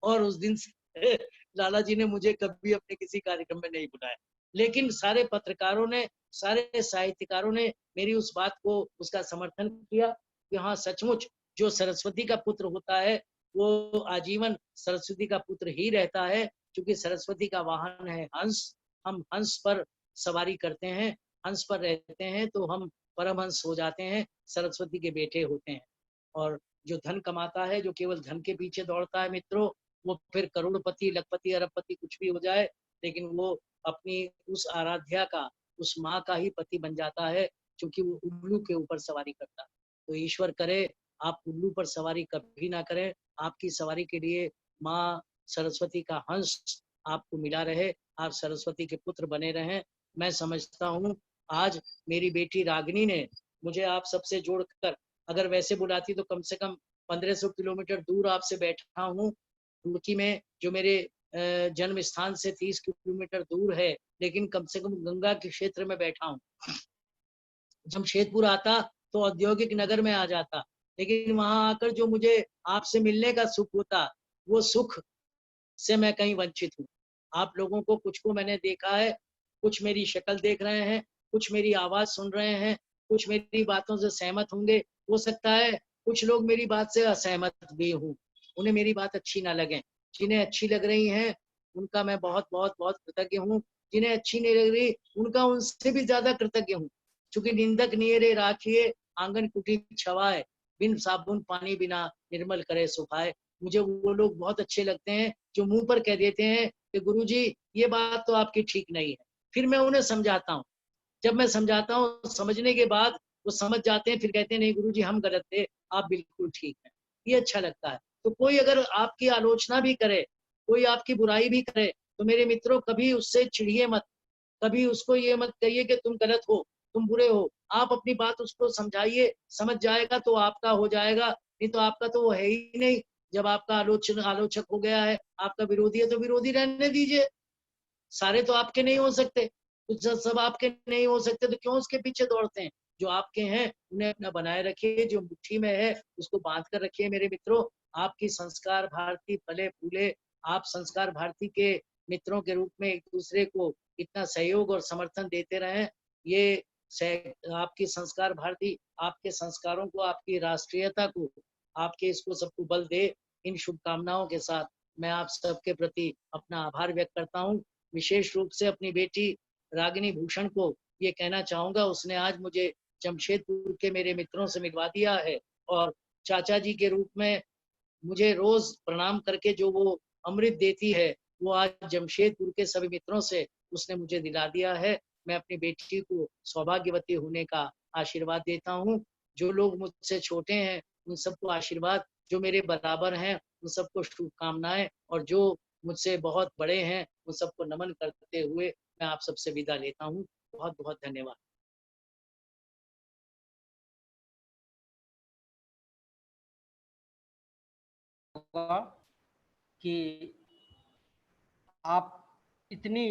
और उस दिन से लाला जी ने मुझे कभी अपने किसी कार्यक्रम में नहीं बुलाया, लेकिन सारे पत्रकारों ने, सारे साहित्यकारों ने मेरी उस बात को, उसका समर्थन किया कि हाँ सचमुच जो सरस्वती का पुत्र होता है वो आजीवन सरस्वती का पुत्र ही रहता है, क्योंकि सरस्वती का वाहन है हंस। हम हंस पर सवारी करते हैं, हंस पर रहते हैं तो हम परमहंस हो जाते हैं, सरस्वती के बेटे होते हैं। और जो धन कमाता है, जो केवल धन के पीछे दौड़ता है मित्रों, वो फिर करोड़पति, लखपति, अरबपति कुछ भी हो जाए, लेकिन वो अपनी उस आराध्या का, उस माँ का ही पति बन जाता है, क्योंकि वो उल्लू के ऊपर सवारी करता है। तो ईश्वर करे आप उल्लू पर सवारी कभी ना करें, आपकी सवारी के लिए माँ सरस्वती का हंस आपको मिला रहे, आप सरस्वती के पुत्र बने रहें। मैं समझता हूँ आज मेरी बेटी रागिनी ने मुझे आप सबसे जोड़कर, अगर वैसे बुलाती तो कम से कम 1500 किलोमीटर दूर आपसे बैठा हूँ, रुड़की में, जो मेरे जन्म स्थान से 30 किलोमीटर दूर है, लेकिन कम से कम गंगा के क्षेत्र में बैठा हूँ। जमशेदपुर आता तो औद्योगिक नगर में आ जाता, लेकिन वहां आकर जो मुझे आपसे मिलने का सुख होता, वो सुख से मैं कहीं वंचित हूँ। आप लोगों को कुछ को मैंने देखा है, कुछ मेरी शक्ल देख रहे हैं, कुछ मेरी आवाज सुन रहे हैं, कुछ मेरी बातों से सहमत होंगे, हो सकता है कुछ लोग मेरी बात से असहमत भी हूँ, उन्हें मेरी बात अच्छी ना लगे। जिन्हें अच्छी लग रही है उनका मैं बहुत बहुत बहुत कृतज्ञ हूँ, जिन्हें अच्छी नहीं लग रही उनका उनसे भी ज्यादा कृतज्ञ हूँ। चूंकि निंदक नियरे राखिए आंगन कुटी छवाए, बिन साबुन पानी बिना निर्मल करे सुखाए। मुझे वो लोग बहुत अच्छे लगते हैं जो मुंह पर कह देते हैं कि गुरुजी ये बात तो आपकी ठीक नहीं है, फिर मैं उन्हें समझाता हूँ। जब मैं समझाता हूँ, समझने के बाद वो समझ जाते हैं, फिर कहते हैं नहीं गुरुजी हम गलत थे, आप बिल्कुल ठीक हैं। ये अच्छा लगता है। तो कोई अगर आपकी आलोचना भी करे, कोई आपकी बुराई भी करे, तो मेरे मित्रों कभी उससे चिढ़िए मत, कभी उसको ये मत कहिए कि तुम गलत हो, तुम बुरे हो। आप अपनी बात उसको समझाइए, समझ जाएगा तो आपका हो जाएगा, नहीं तो आपका तो वो है ही नहीं। जब आपका आलोचक हो गया है, आपका विरोधी है, तो विरोधी रहने दीजिए। सारे तो आपके नहीं हो सकते, तो सब आपके नहीं हो सकते तो क्यों उसके पीछे दौड़ते हैं। जो आपके हैं उन्हें अपना बनाए रखिए, जो मुट्ठी में है उसको बांध कर रखिए। मेरे मित्रों, आपकी संस्कार भारती फले फूले, आप संस्कार भारती के मित्रों के रूप में एक दूसरे को इतना सहयोग और समर्थन देते रहें। ये आपकी संस्कार भारती आपके संस्कारों को, आपकी राष्ट्रीयता को, आपके इसको सबको बल दे। इन शुभकामनाओं के साथ मैं आप सबके प्रति अपना आभार व्यक्त करता हूँ। विशेष रूप से अपनी बेटी रागिनी भूषण को ये कहना चाहूंगा, उसने आज मुझे जमशेदपुर के मेरे मित्रों से मिलवा दिया है और चाचा जी के रूप में मुझे रोज प्रणाम करके जो वो अमृत देती है, वो आज जमशेदपुर के सभी मित्रों से उसने मुझे दिला दिया है। मैं अपनी बेटी को सौभाग्यवती होने का आशीर्वाद देता हूँ। जो लोग मुझसे छोटे हैं उन सबको आशीर्वाद, जो मेरे बराबर हैं उन सबको शुभकामनाएं, और जो मुझसे बहुत बड़े हैं उन सबको नमन करते हुए मैं आप सबसे विदा लेता हूँ। बहुत बहुत धन्यवाद। कि आप इतनी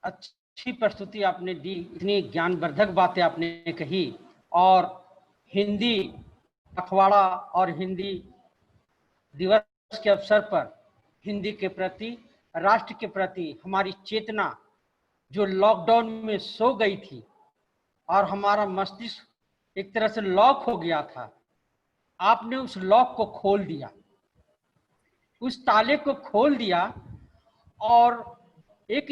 अच्छी प्रस्तुति आपने दी, इतनी ज्ञानवर्धक बातें आपने कही, और हिंदी पखवाड़ा और हिंदी दिवस के अवसर पर हिंदी के प्रति, राष्ट्र के प्रति हमारी चेतना जो लॉकडाउन में सो गई थी और हमारा मस्तिष्क एक तरह से लॉक हो गया था, आपने उस लॉक को खोल दिया, उस ताले को खोल दिया, और एक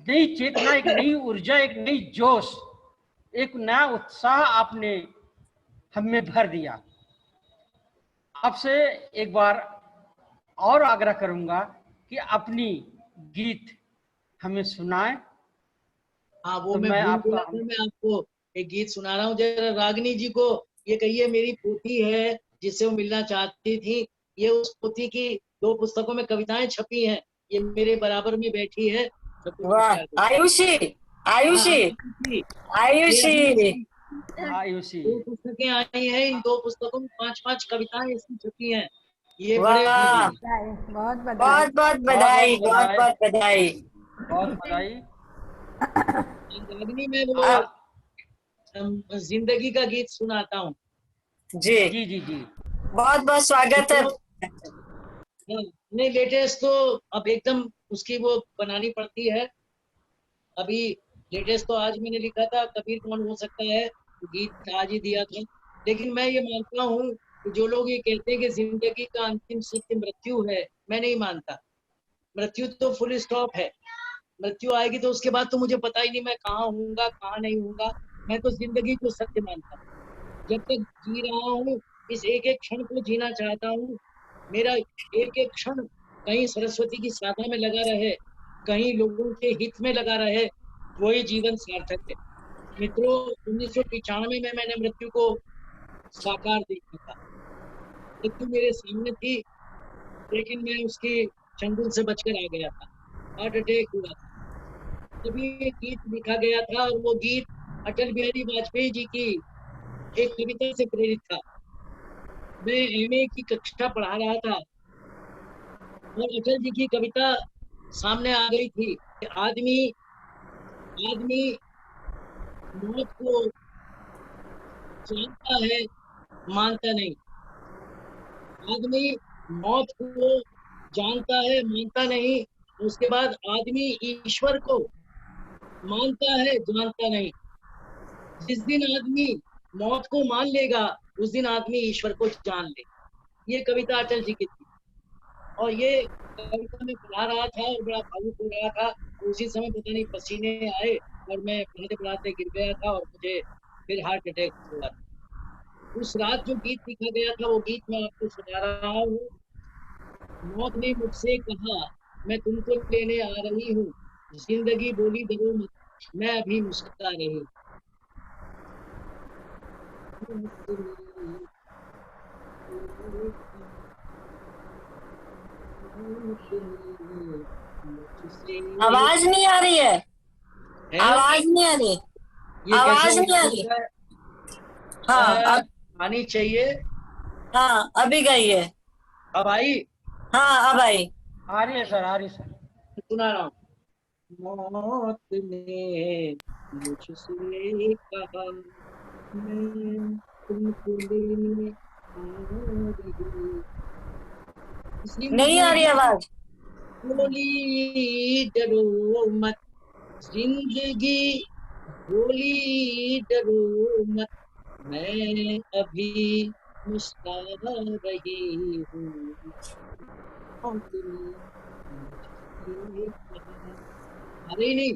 नई चेतना, एक नई ऊर्जा, एक नई जोश, एक नया उत्साह आपने हमें भर दिया। आपसे एक बार और आग्रह करूंगा कि अपनी गीत हमें सुनाएं। हाँ, वो तो मैं आपको एक गीत सुना रहा हूँ। जरा रागिनी जी को ये कहिए, मेरी पोती है जिससे वो मिलना चाहती थी, ये उस पोती की 2 पुस्तकों में कविताएं छपी हैं, ये मेरे बराबर में बैठी है। वाह, आयुषी आयुषी आयुषी आयुषी 2 पुस्तकें आई हैं, इन 2 पुस्तकों में 5-5 कविताएं इसकी छपी हैं। ये वाह, बहुत बहुत बहुत बधाई, बहुत बहुत बधाई, बहुत बधाई। रागिनी में वो जिंदगी का गीत सुनाता हूँ। जी जी जी जी, बहुत बहुत स्वागत है। नहीं, लेटेस्ट तो अब एकदम उसकी वो बनानी पड़ती है। अभी लेटेस्ट तो आज मैंने लिखा था, कबीर कौन हो सकता है, तो गीत आज ही दिया था। लेकिन मैं ये मानता हूँ कि जो लोग ये कहते हैं कि जिंदगी का अंतिम सत्य मृत्यु है, मैं नहीं मानता। मृत्यु तो फुल स्टॉप है। मृत्यु आएगी तो उसके बाद तो मुझे पता ही नहीं मैं कहाँ हूँगा, कहाँ नहीं हूँगा। मैं तो जिंदगी को सत्य मानता हूँ। जब तक जी रहा हूँ, इस एक एक क्षण को जीना चाहता हूँ। मेरा एक एक क्षण कहीं सरस्वती की साधना में लगा रहे, कहीं लोगों के हित में लगा रहे, वही जीवन सार्थक है। मित्रों, 1995 में मैंने मृत्यु को साकार देखा था। मृत्यु मेरे सामने थी, लेकिन मैं उसके चंगुल से बचकर आ गया था। हार्ट अटैक हुआ था। तभी एक गीत लिखा गया था, और वो गीत अटल बिहारी वाजपेयी जी की एक कविता से प्रेरित था। मैं एमए की कक्षा पढ़ा रहा था और अटल जी की कविता सामने आ गई थी कि आदमी मौत को जानता है, मानता नहीं। आदमी मौत को जानता है मानता नहीं, उसके बाद आदमी ईश्वर को मानता है जानता नहीं। जिस दिन आदमी मौत को मान लेगा उस दिन आदमी ईश्वर को जान लेगा। ये कविता अटल जी की थी और ये कविता में पढ़ा रहा था और बड़ा भावुक हो रहा था। उसी समय पता नहीं पसीने आए और मैं पढ़ाते पढ़ाते गिर गया था और मुझे फिर हार्ट अटैक हुआ। उस रात जो गीत लिखा गया था वो गीत मैं आपको सुना रहा हूँ। मौत ने मुझसे कहा मैं तुमको लेने आ रही हूँ, जिंदगी बोली डरो मत, मैं अभी मुस्कुरा रही हूँ। आवाज नहीं आ रही है, आवाज नहीं आ रही, ये आवाज कैसे नहीं आ रही। हाँ आनी चाहिए। हाँ अभी गई है। अब आई? हाँ अब आई। आ रही है सर, आ रही है सर। सुना रहा हूँ। मौत ने मुझसे कहा मैं तुमको लेने आ रही, नहीं आ रही आवाज। बोली डरो मत, जिंदगी बोली डरो मत, मैं अभी मुस्कुरा रही हूँ। अरे नहीं,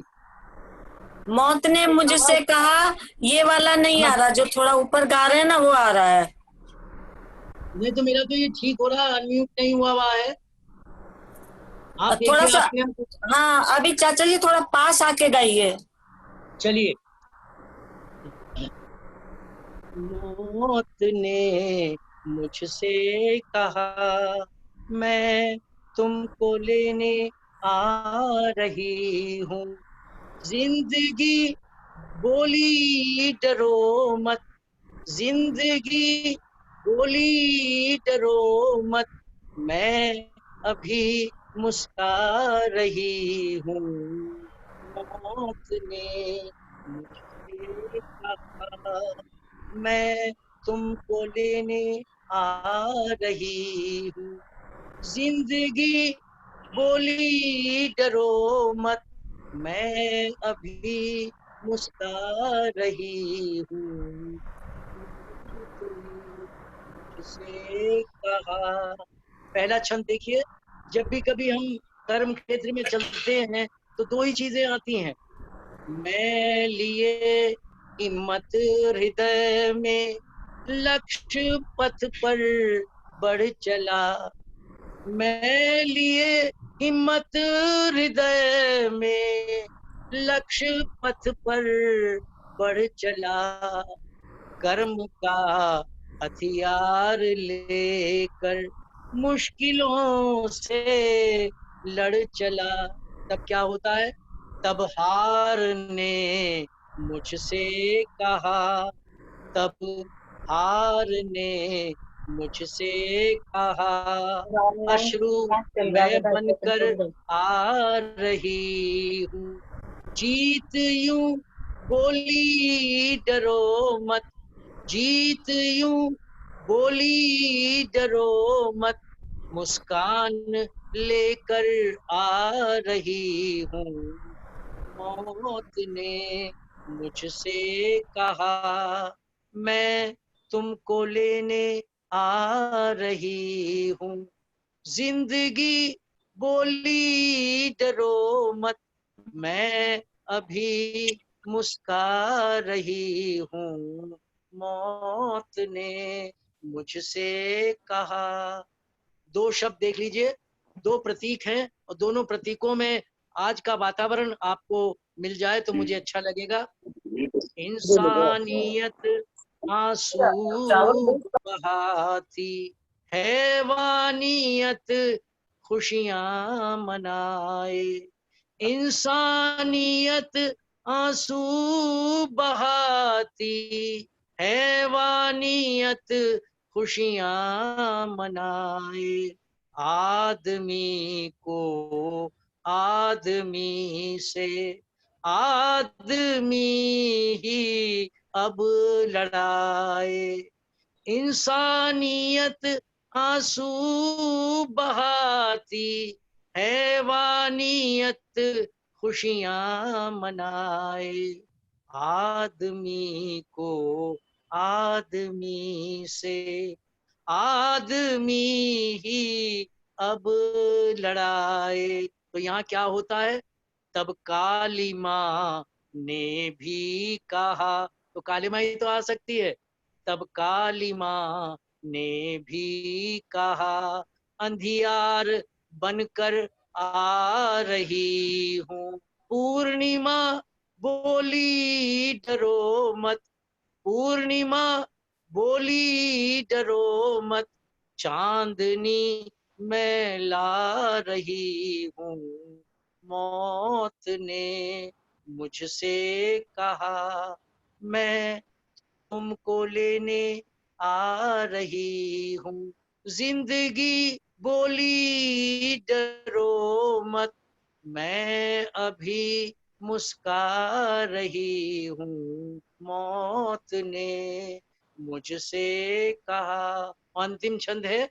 मौत ने मुझसे कहा, ये वाला नहीं आ रहा, जो थोड़ा ऊपर गा रहे हैं ना वो आ रहा है। नहीं तो मेरा तो ये ठीक हो रहा, अनम्यूट नहीं हुआ हुआ है। आप थोड़ा देखिए सा। आपने। हाँ अभी चाचा जी थोड़ा पास आके गाइए। चलिए। मौत ने मुझसे कहा मैं तुमको लेने आ रही हूँ, जिंदगी बोली डरो मत, जिंदगी बोली डरो मत, मैं अभी मुस्कुरा रही हूँ। मौत ने मुझसे कहा मैं तुमको लेने आ रही हूँ, जिंदगी बोली डरो मत, मैं अभी मुस्कुरा रही हूँ। से कहा, पहला छंद देखिए। जब भी कभी हम कर्म क्षेत्र में चलते हैं तो दो ही चीजें आती हैं, मैं लिए हिम्मत हृदय में, लक्ष्य पथ पर बढ़ चला, मैं लिए हिम्मत हृदय में, लक्ष्य पथ पर बढ़ चला, कर्म का हथियार लेकर मुश्किलों से लड़ चला। तब क्या होता है? तब हार ने मुझसे कहा, तब हार ने मुझसे कहा, अश्रु मैं बनकर आ रही हूँ, जीत यूं बोली डरो मत, जीत यूं बोली डरो मत, मुस्कान लेकर आ रही हूँ। मौत ने मुझसे कहा मैं तुमको लेने आ रही हूँ, जिंदगी बोली डरो मत, मैं अभी मुस्कुरा रही हूँ। मौत ने मुझसे कहा। दो शब्द देख लीजिए, दो प्रतीक हैं और दोनों प्रतीकों में आज का वातावरण आपको मिल जाए तो मुझे अच्छा लगेगा। इंसानियत आंसू बहाती, हैवानियत खुशियां मनाए, इंसानियत आंसू बहाती, हैवानियत खुशियां मनाए, आदमी को आदमी से आदमी ही अब लड़ाए, इंसानियत आंसू बहाती हैवानियत खुशियां मनाए। आदमी को आदमी से आदमी ही अब लड़ाए। तो यहाँ क्या होता है, तब काली माँ ने भी कहा, तो काली माँ ही तो आ सकती है। तब काली माँ ने भी कहा, अंधियार बनकर आ रही हूँ। पूर्णिमा बोली डरो मत, पूर्णिमा बोली डरो मत, चांदनी मैं ला रही हूँ। मौत ने मुझसे कहा, मैं तुमको लेने आ रही हूँ। जिंदगी बोली डरो मत, मैं अभी मुस्का रही हूँ। मौत ने मुझसे कहा। अंतिम छंद है।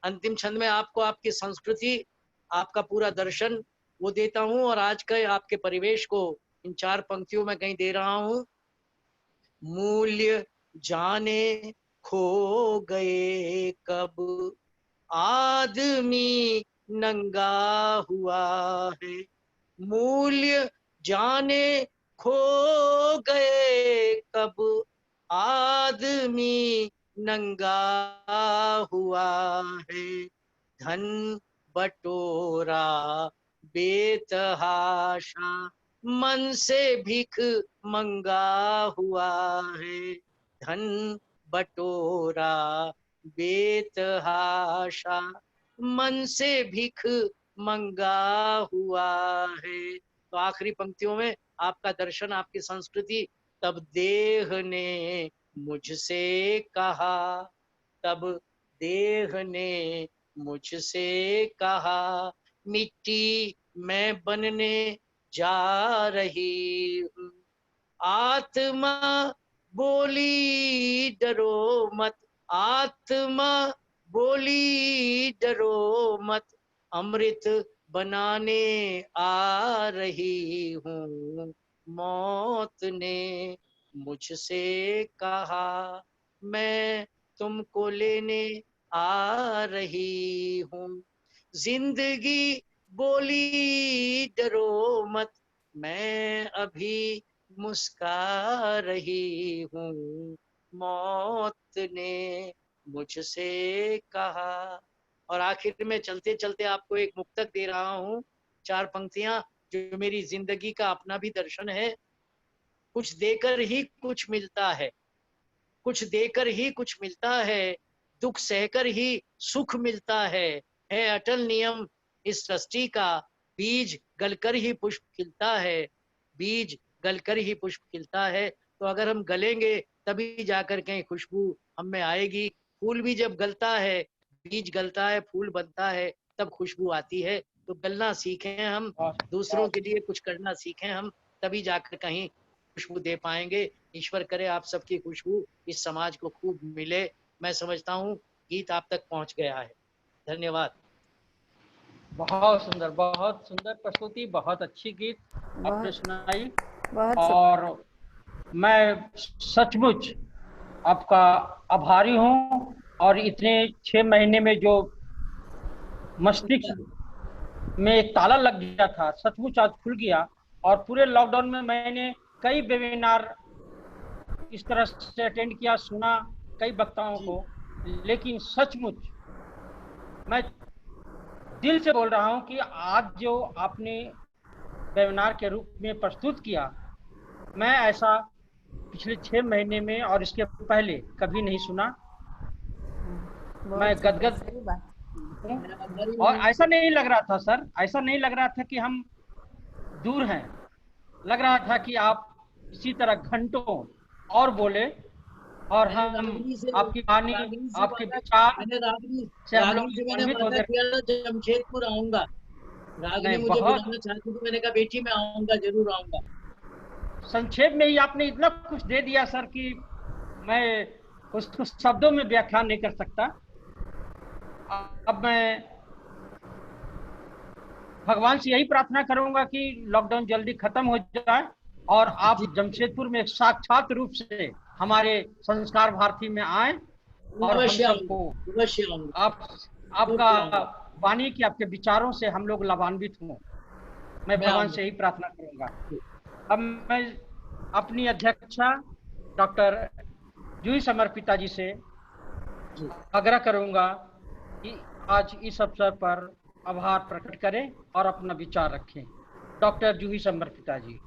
अंतिम छंद में आपको आपकी संस्कृति, आपका पूरा दर्शन वो देता हूँ, और आज के आपके परिवेश को इन 4 पंक्तियों में कहीं दे रहा हूँ। मूल्य जाने खो गए कब, आदमी नंगा हुआ है। मूल्य जाने खो गए कब, आदमी नंगा हुआ है। धन बटोरा बेतहाशा, मन से भिख मंगा हुआ है। धन बटोरा बेतहाशा, मन से भिख मंगा हुआ है। तो आखिरी पंक्तियों में आपका दर्शन, आपकी संस्कृति। तब देह ने मुझसे कहा, तब देह ने मुझसे कहा, मिट्टी मैं बनने जा रही हूँ। आत्मा बोली डरो मत, आत्मा बोली डरो मत, अमृत बनाने आ रही हूँ। मौत ने मुझसे कहा, मैं तुमको लेने आ रही हूँ। जिंदगी बोली डरो मत, मैं अभी मुस्का रही हूँ। मौत ने मुझसे कहा। और आखिर में चलते चलते आपको एक मुक्तक दे रहा हूँ, 4 पंक्तियां जो मेरी जिंदगी का अपना भी दर्शन है। कुछ देकर ही कुछ मिलता है, कुछ देकर ही कुछ मिलता है, दुख सहकर ही सुख मिलता है अटल नियम इस सृष्टि का। बीज गलकर ही पुष्प खिलता है, बीज गलकर ही पुष्प खिलता है। तो अगर हम गलेंगे तभी जाकर कहीं खुशबू हम में आएगी। फूल भी जब गलता है, बीज गलता है, फूल बनता है, तब खुशबू आती है। तो गलना सीखें हम, दूसरों के लिए कुछ करना सीखें हम, तभी जाकर कहीं खुशबू दे पाएंगे। ईश्वर करे आप सबकी खुशबू इस समाज को खूब मिले। मैं समझता हूँ गीत आप तक पहुँच गया है। धन्यवाद। बहुत सुंदर प्रस्तुति, बहुत अच्छी गीत आपने सुनाई। और मैं सचमुच आपका आभारी हूँ। और इतने 6 महीने में जो मस्तिष्क में एक ताला लग गया था, सचमुच आज खुल गया। और पूरे लॉकडाउन में मैंने कई वेबिनार इस तरह से अटेंड किया, सुना कई वक्ताओं को, लेकिन सचमुच मैं दिल से बोल रहा हूं कि आज जो आपने वेबिनार के रूप में प्रस्तुत किया, मैं ऐसा पिछले 6 महीने में और इसके पहले कभी नहीं सुना। मैं गदगद हूं। और ऐसा नहीं लग रहा था सर, ऐसा नहीं लग रहा था कि हम दूर हैं, लग रहा था कि आप इसी तरह घंटों और बोले और हम आपकी वाणी, आपके विचार से हम लोग मैंने वादा किया था जमशेदपुर आऊंगा। रागिनी मुझे बुलाना चाहती थी, मैंने कहा बेटी मैं आऊंगा, जरूर आऊंगा। संक्षेप में ही आपने इतना कुछ दे दिया सर कि मैं उसको शब्दों में व्याख्या नहीं कर सकता। अब मैं भगवान से यही प्रार्थना करूंगा कि लॉकडाउन जल्दी खत्म हो जाए और आप जमशेदपुर में साक्षात रूप से हमारे संस्कार भारती में आए और हम सबको आप आपका वाणी की आपके विचारों से हम लोग लाभान्वित हों। मैं भगवान से यही प्रार्थना करूंगा। अब मैं अपनी अध्यक्षा डॉक्टर जूही समर्पिता जी से आग्रह करूंगा कि आज इस अवसर पर आभार प्रकट करें और अपना विचार रखें। डॉक्टर जूही समर्पिता जी।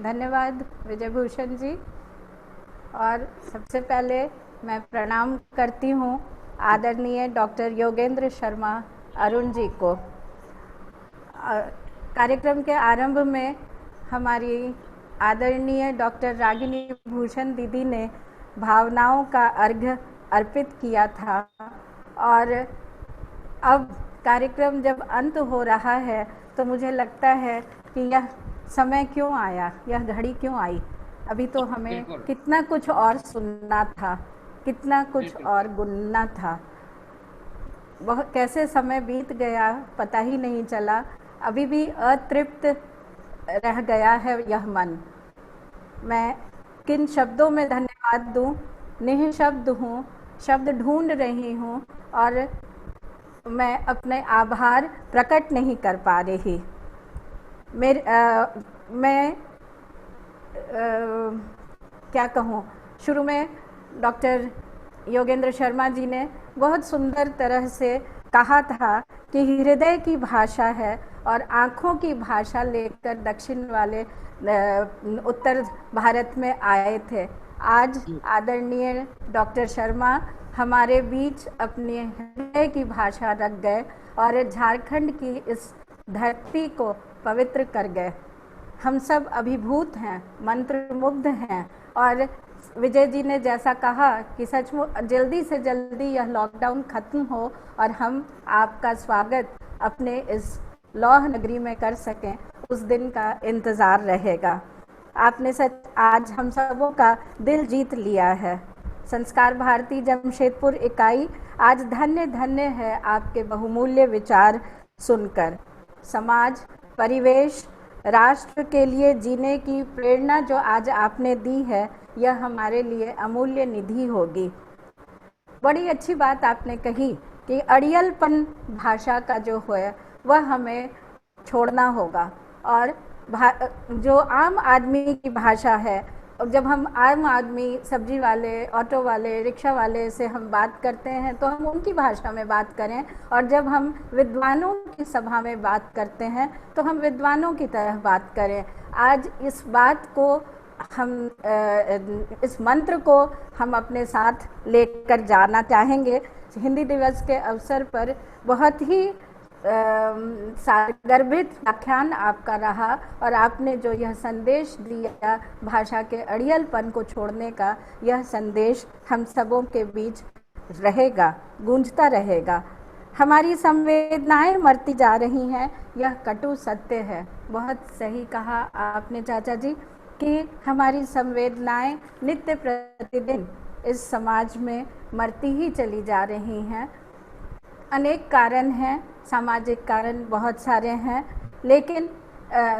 धन्यवाद विजय भूषण जी। और सबसे पहले मैं प्रणाम करती हूँ आदरणीय डॉक्टर योगेंद्र शर्मा अरुण जी को। कार्यक्रम के आरंभ में हमारी आदरणीय डॉक्टर रागिनी भूषण दीदी ने भावनाओं का अर्घ्य अर्पित किया था और अब कार्यक्रम जब अंत हो रहा है तो मुझे लगता है कि यह समय क्यों आया, यह घड़ी क्यों आई। अभी तो हमें कितना कुछ और सुनना था, कितना कुछ और गुनना था। वह कैसे समय बीत गया पता ही नहीं चला। अभी भी अतृप्त रह गया है यह मन। मैं किन शब्दों में धन्यवाद दूं, निःशब्द हूँ, शब्द ढूंढ रही हूँ और मैं अपने आभार प्रकट नहीं कर पा रही। मैं क्या कहूँ, शुरू में डॉक्टर योगेंद्र शर्मा जी ने बहुत सुंदर तरह से कहा था कि हृदय की भाषा है और आँखों की भाषा लेकर दक्षिण वाले उत्तर भारत में आए थे। आज आदरणीय डॉक्टर शर्मा हमारे बीच अपने हृदय की भाषा रख गए और झारखंड की इस धरती को पवित्र कर गए। हम सब अभिभूत हैं, मंत्रमुग्ध हैं और विजय जी ने जैसा कहा कि सचमुच जल्दी से जल्दी यह लॉकडाउन खत्म हो और हम आपका स्वागत अपने इस लौह नगरी में कर सकें, उस दिन का इंतज़ार रहेगा। आपने सच आज हम सबों का दिल जीत लिया है। संस्कार भारती जमशेदपुर इकाई आज धन्य धन्य है आपके बहुमूल्य विचार सुनकर। समाज, परिवेश, राष्ट्र के लिए जीने की प्रेरणा जो आज आपने दी है, यह हमारे लिए अमूल्य निधि होगी। बड़ी अच्छी बात आपने कही कि अड़ियलपन भाषा का जो है वह हमें छोड़ना होगा और जो आम आदमी की भाषा है, जब हम आम आदमी, सब्जी वाले, ऑटो वाले, रिक्शा वाले से हम बात करते हैं तो हम उनकी भाषा में बात करें और जब हम विद्वानों की सभा में बात करते हैं तो हम विद्वानों की तरह बात करें। आज इस बात को हम इस मंत्र को हम अपने साथ लेकर जाना चाहेंगे। हिंदी दिवस के अवसर पर बहुत ही गर्भित व्याख्यान आपका रहा और आपने जो यह संदेश दिया भाषा के अड़ियलपन को छोड़ने का, यह संदेश हम सबों के बीच रहेगा, गूंजता रहेगा। हमारी संवेदनाएं मरती जा रही हैं, यह कटु सत्य है। बहुत सही कहा आपने चाचा जी कि हमारी संवेदनाएं नित्य प्रतिदिन इस समाज में मरती ही चली जा रही हैं। अनेक कारण हैं, सामाजिक कारण बहुत सारे हैं, लेकिन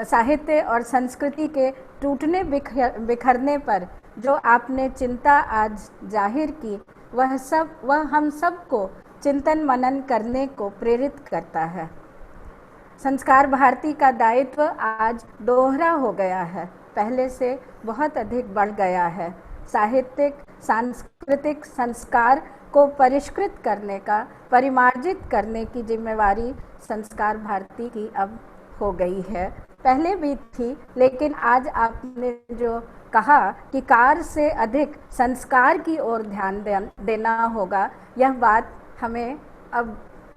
साहित्य और संस्कृति के टूटने बिखरने पर जो आपने चिंता आज जाहिर की, वह हम सबको चिंतन मनन करने को प्रेरित करता है। संस्कार भारती का दायित्व आज दोहरा हो गया है, पहले से बहुत अधिक बढ़ गया है। साहित्यिक, सांस्कृतिक संस्कार को परिष्कृत करने का, परिमार्जित करने की जिम्मेवारी संस्कार भारती की अब हो गई है। पहले भी थी, लेकिन आज आपने जो कहा कि कार से अधिक संस्कार की ओर ध्यान देना होगा, यह बात हमें अब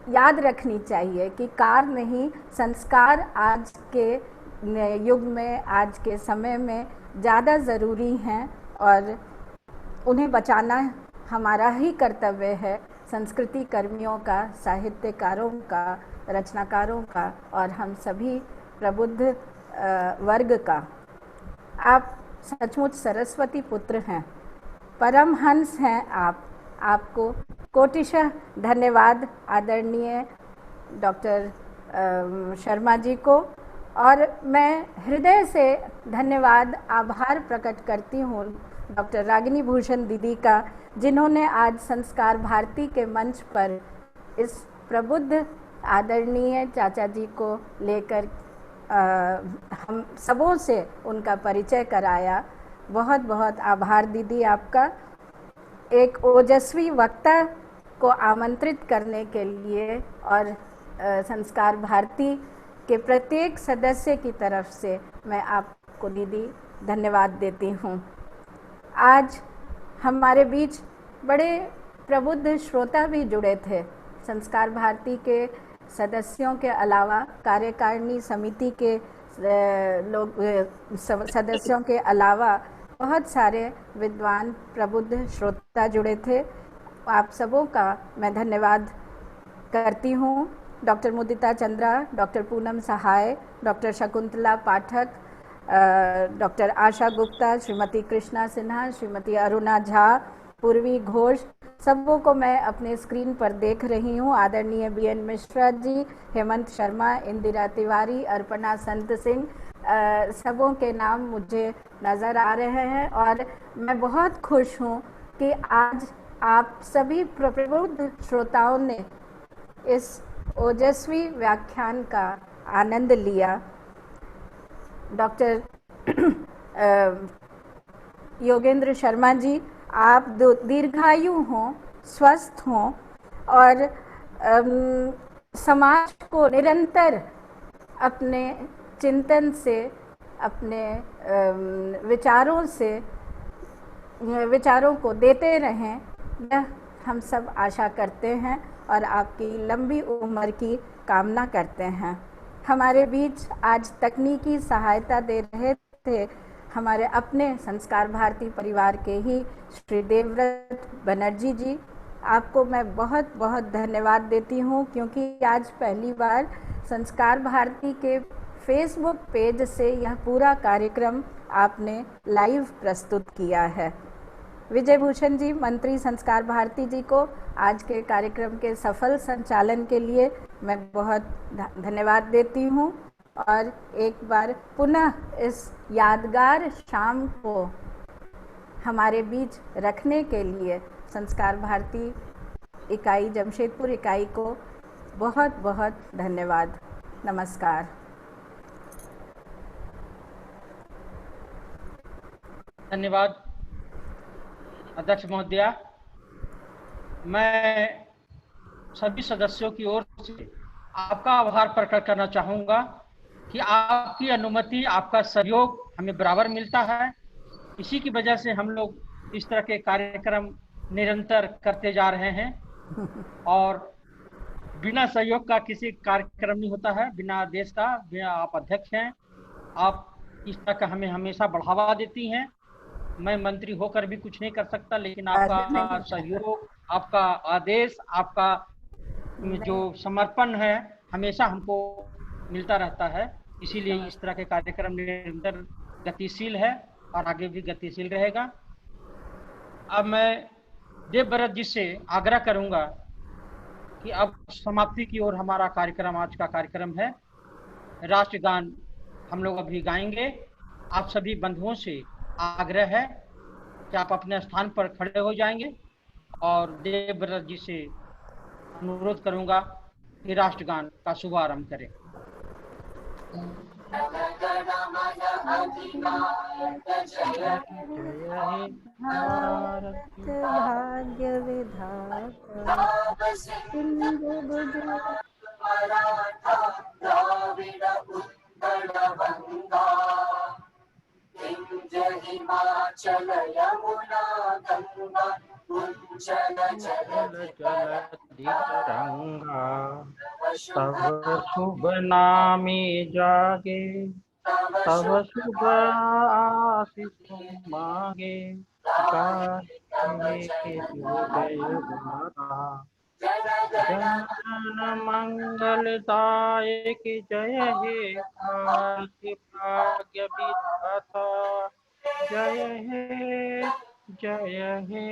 याद रखनी चाहिए कि कार नहीं, संस्कार आज के युग में, आज के समय में ज़्यादा ज़रूरी हैं और उन्हें बचाना हमारा ही कर्तव्य है, संस्कृति कर्मियों का, साहित्यकारों का, रचनाकारों का और हम सभी प्रबुद्ध वर्ग का। आप सचमुच सरस्वती पुत्र हैं, परमहंस हैं। आपको कोटिशः धन्यवाद आदरणीय डॉक्टर शर्मा जी को, और मैं हृदय से धन्यवाद आभार प्रकट करती हूँ डॉक्टर रागिनी भूषण दीदी का, जिन्होंने आज संस्कार भारती के मंच पर इस प्रबुद्ध आदरणीय चाचा जी को लेकर हम सबों से उनका परिचय कराया। बहुत बहुत आभार दीदी आपका। एक ओजस्वी वक्ता को आमंत्रित करने के लिए और संस्कार भारती के प्रत्येक सदस्य की तरफ से मैं आपको दीदी धन्यवाद देती हूँ। आज हमारे बीच बड़े प्रबुद्ध श्रोता भी जुड़े थे। संस्कार भारती के सदस्यों के अलावा, कार्यकारिणी समिति के सदस्यों के अलावा बहुत सारे विद्वान प्रबुद्ध श्रोता जुड़े थे। आप सबों का मैं धन्यवाद करती हूँ। डॉक्टर मुदिता चंद्रा, डॉक्टर पूनम सहाय, डॉक्टर शकुंतला पाठक, डॉक्टर आशा गुप्ता, श्रीमती कृष्णा सिन्हा, श्रीमती अरुणा झा, पूर्वी घोष, सबों को मैं अपने स्क्रीन पर देख रही हूँ। आदरणीय बीएन मिश्रा जी, हेमंत शर्मा, इंदिरा तिवारी, अर्पणा संत सिंह, सबों के नाम मुझे नज़र आ रहे हैं और मैं बहुत खुश हूँ कि आज आप सभी प्रबुद्ध श्रोताओं ने इस ओजस्वी व्याख्यान का आनंद लिया। डॉक्टर योगेंद्र शर्मा जी, आप दीर्घायु हों, स्वस्थ हों और समाज को निरंतर अपने चिंतन से, अपने विचारों को देते रहें, यह हम सब आशा करते हैं और आपकी लंबी उम्र की कामना करते हैं। हमारे बीच आज तकनीकी सहायता दे रहे थे हमारे अपने संस्कार भारती परिवार के ही श्री देवव्रत बनर्जी जी। आपको मैं बहुत बहुत धन्यवाद देती हूँ, क्योंकि आज पहली बार संस्कार भारती के फेसबुक पेज से यह पूरा कार्यक्रम आपने लाइव प्रस्तुत किया है। विजय भूषण जी, मंत्री संस्कार भारती जी को आज के कार्यक्रम के सफल संचालन के लिए मैं बहुत धन्यवाद देती हूँ और एक बार पुनः इस यादगार शाम को हमारे बीच रखने के लिए संस्कार भारती इकाई, जमशेदपुर इकाई को बहुत बहुत धन्यवाद। नमस्कार। धन्यवाद अध्यक्ष महोदया। मैं सभी सदस्यों की ओर से आपका आभार प्रकट करना चाहूँगा कि आपकी अनुमति, आपका सहयोग हमें बराबर मिलता है। इसी की वजह से हम लोग इस तरह के कार्यक्रम निरंतर करते जा रहे हैं और बिना सहयोग का किसी कार्यक्रम नहीं होता है, बिना आदेश का। आप अध्यक्ष हैं, आप इस तरह का हमें हमेशा बढ़ावा देती हैं। मैं मंत्री होकर भी कुछ नहीं कर सकता, लेकिन आपका सहयोग, आपका आदेश, आपका जो समर्पण है हमेशा हमको मिलता रहता है। इसीलिए इस तरह के कार्यक्रम निरंतर गतिशील है और आगे भी गतिशील रहेगा। अब मैं देवव्रत जी से आग्रह करूंगा कि अब समाप्ति की ओर हमारा कार्यक्रम, आज का कार्यक्रम है। राष्ट्रगान हम लोग अभी गाएंगे। आप सभी बंधुओं से आग्रह है कि आप अपने स्थान पर खड़े हो जाएंगे और देवव्रत जी से अनुरोध करूंगा कि राष्ट्रगान का शुभारंभ करें। भाग्य विधाता हिमाचल यमुना गंगा उज्जल तिरंगा तब शुभ नामे जागे, तब शुभ आशीष मांगे। जन मंगलदायक जय हे भारत भाग्य विधाता, जय हे जय हे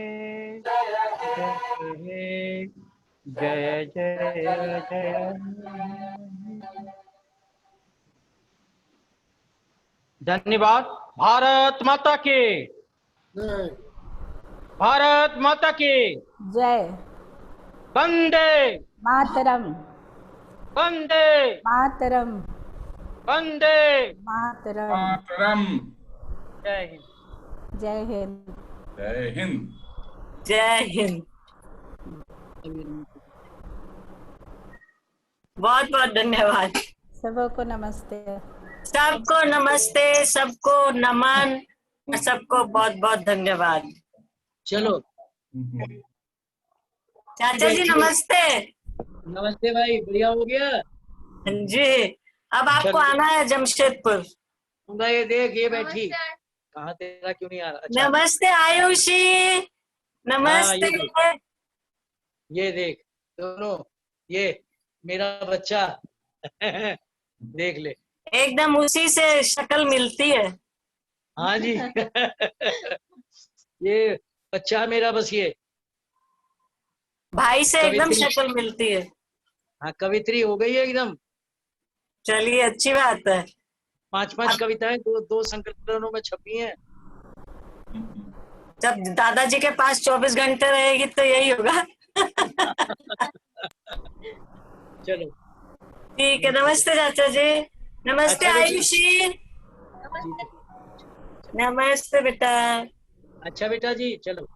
जय जय जय। धन्यवाद। भारत माता की, जय। भारत माता की जय। वंदे मातरम। वंदे मातरम। वंदे मातरम। मातरम। जय हिंद। जय हिंद। जय हिंद। जय हिंद। बहुत बहुत धन्यवाद। सबको नमस्ते। सबको नमस्ते, सबको नमन, सबको बहुत बहुत धन्यवाद। चलो चाचा जी नमस्ते। नमस्ते भाई, बढ़िया हो गया जी। अब आपको चलो। आना है जमशेदपुर। ये देख, ये बैठी कहाँ, तेरा क्यों नहीं आ रहा? अच्छा नमस्ते आयुषी। हाँ, नमस्ते। ये देख दोनों, ये मेरा बच्चा देख ले। एकदम उसी से शक्ल मिलती है। हाँ जी ये बच्चा मेरा, बस ये भाई से एकदम कवित्री। शक्ल मिलती है। हाँ, कवित्री हो गई है एकदम। चलिए अच्छी बात है। 5-5 कविताएं दो संकलनों में छपी हैं। जब दादाजी के पास 24 घंटे रहेगी तो यही होगा। चलो ठीक है। नमस्ते चाचा जी। नमस्ते अच्छा बेटी। आयुषी। नमस्ते बेटा। अच्छा बेटा जी, चलो।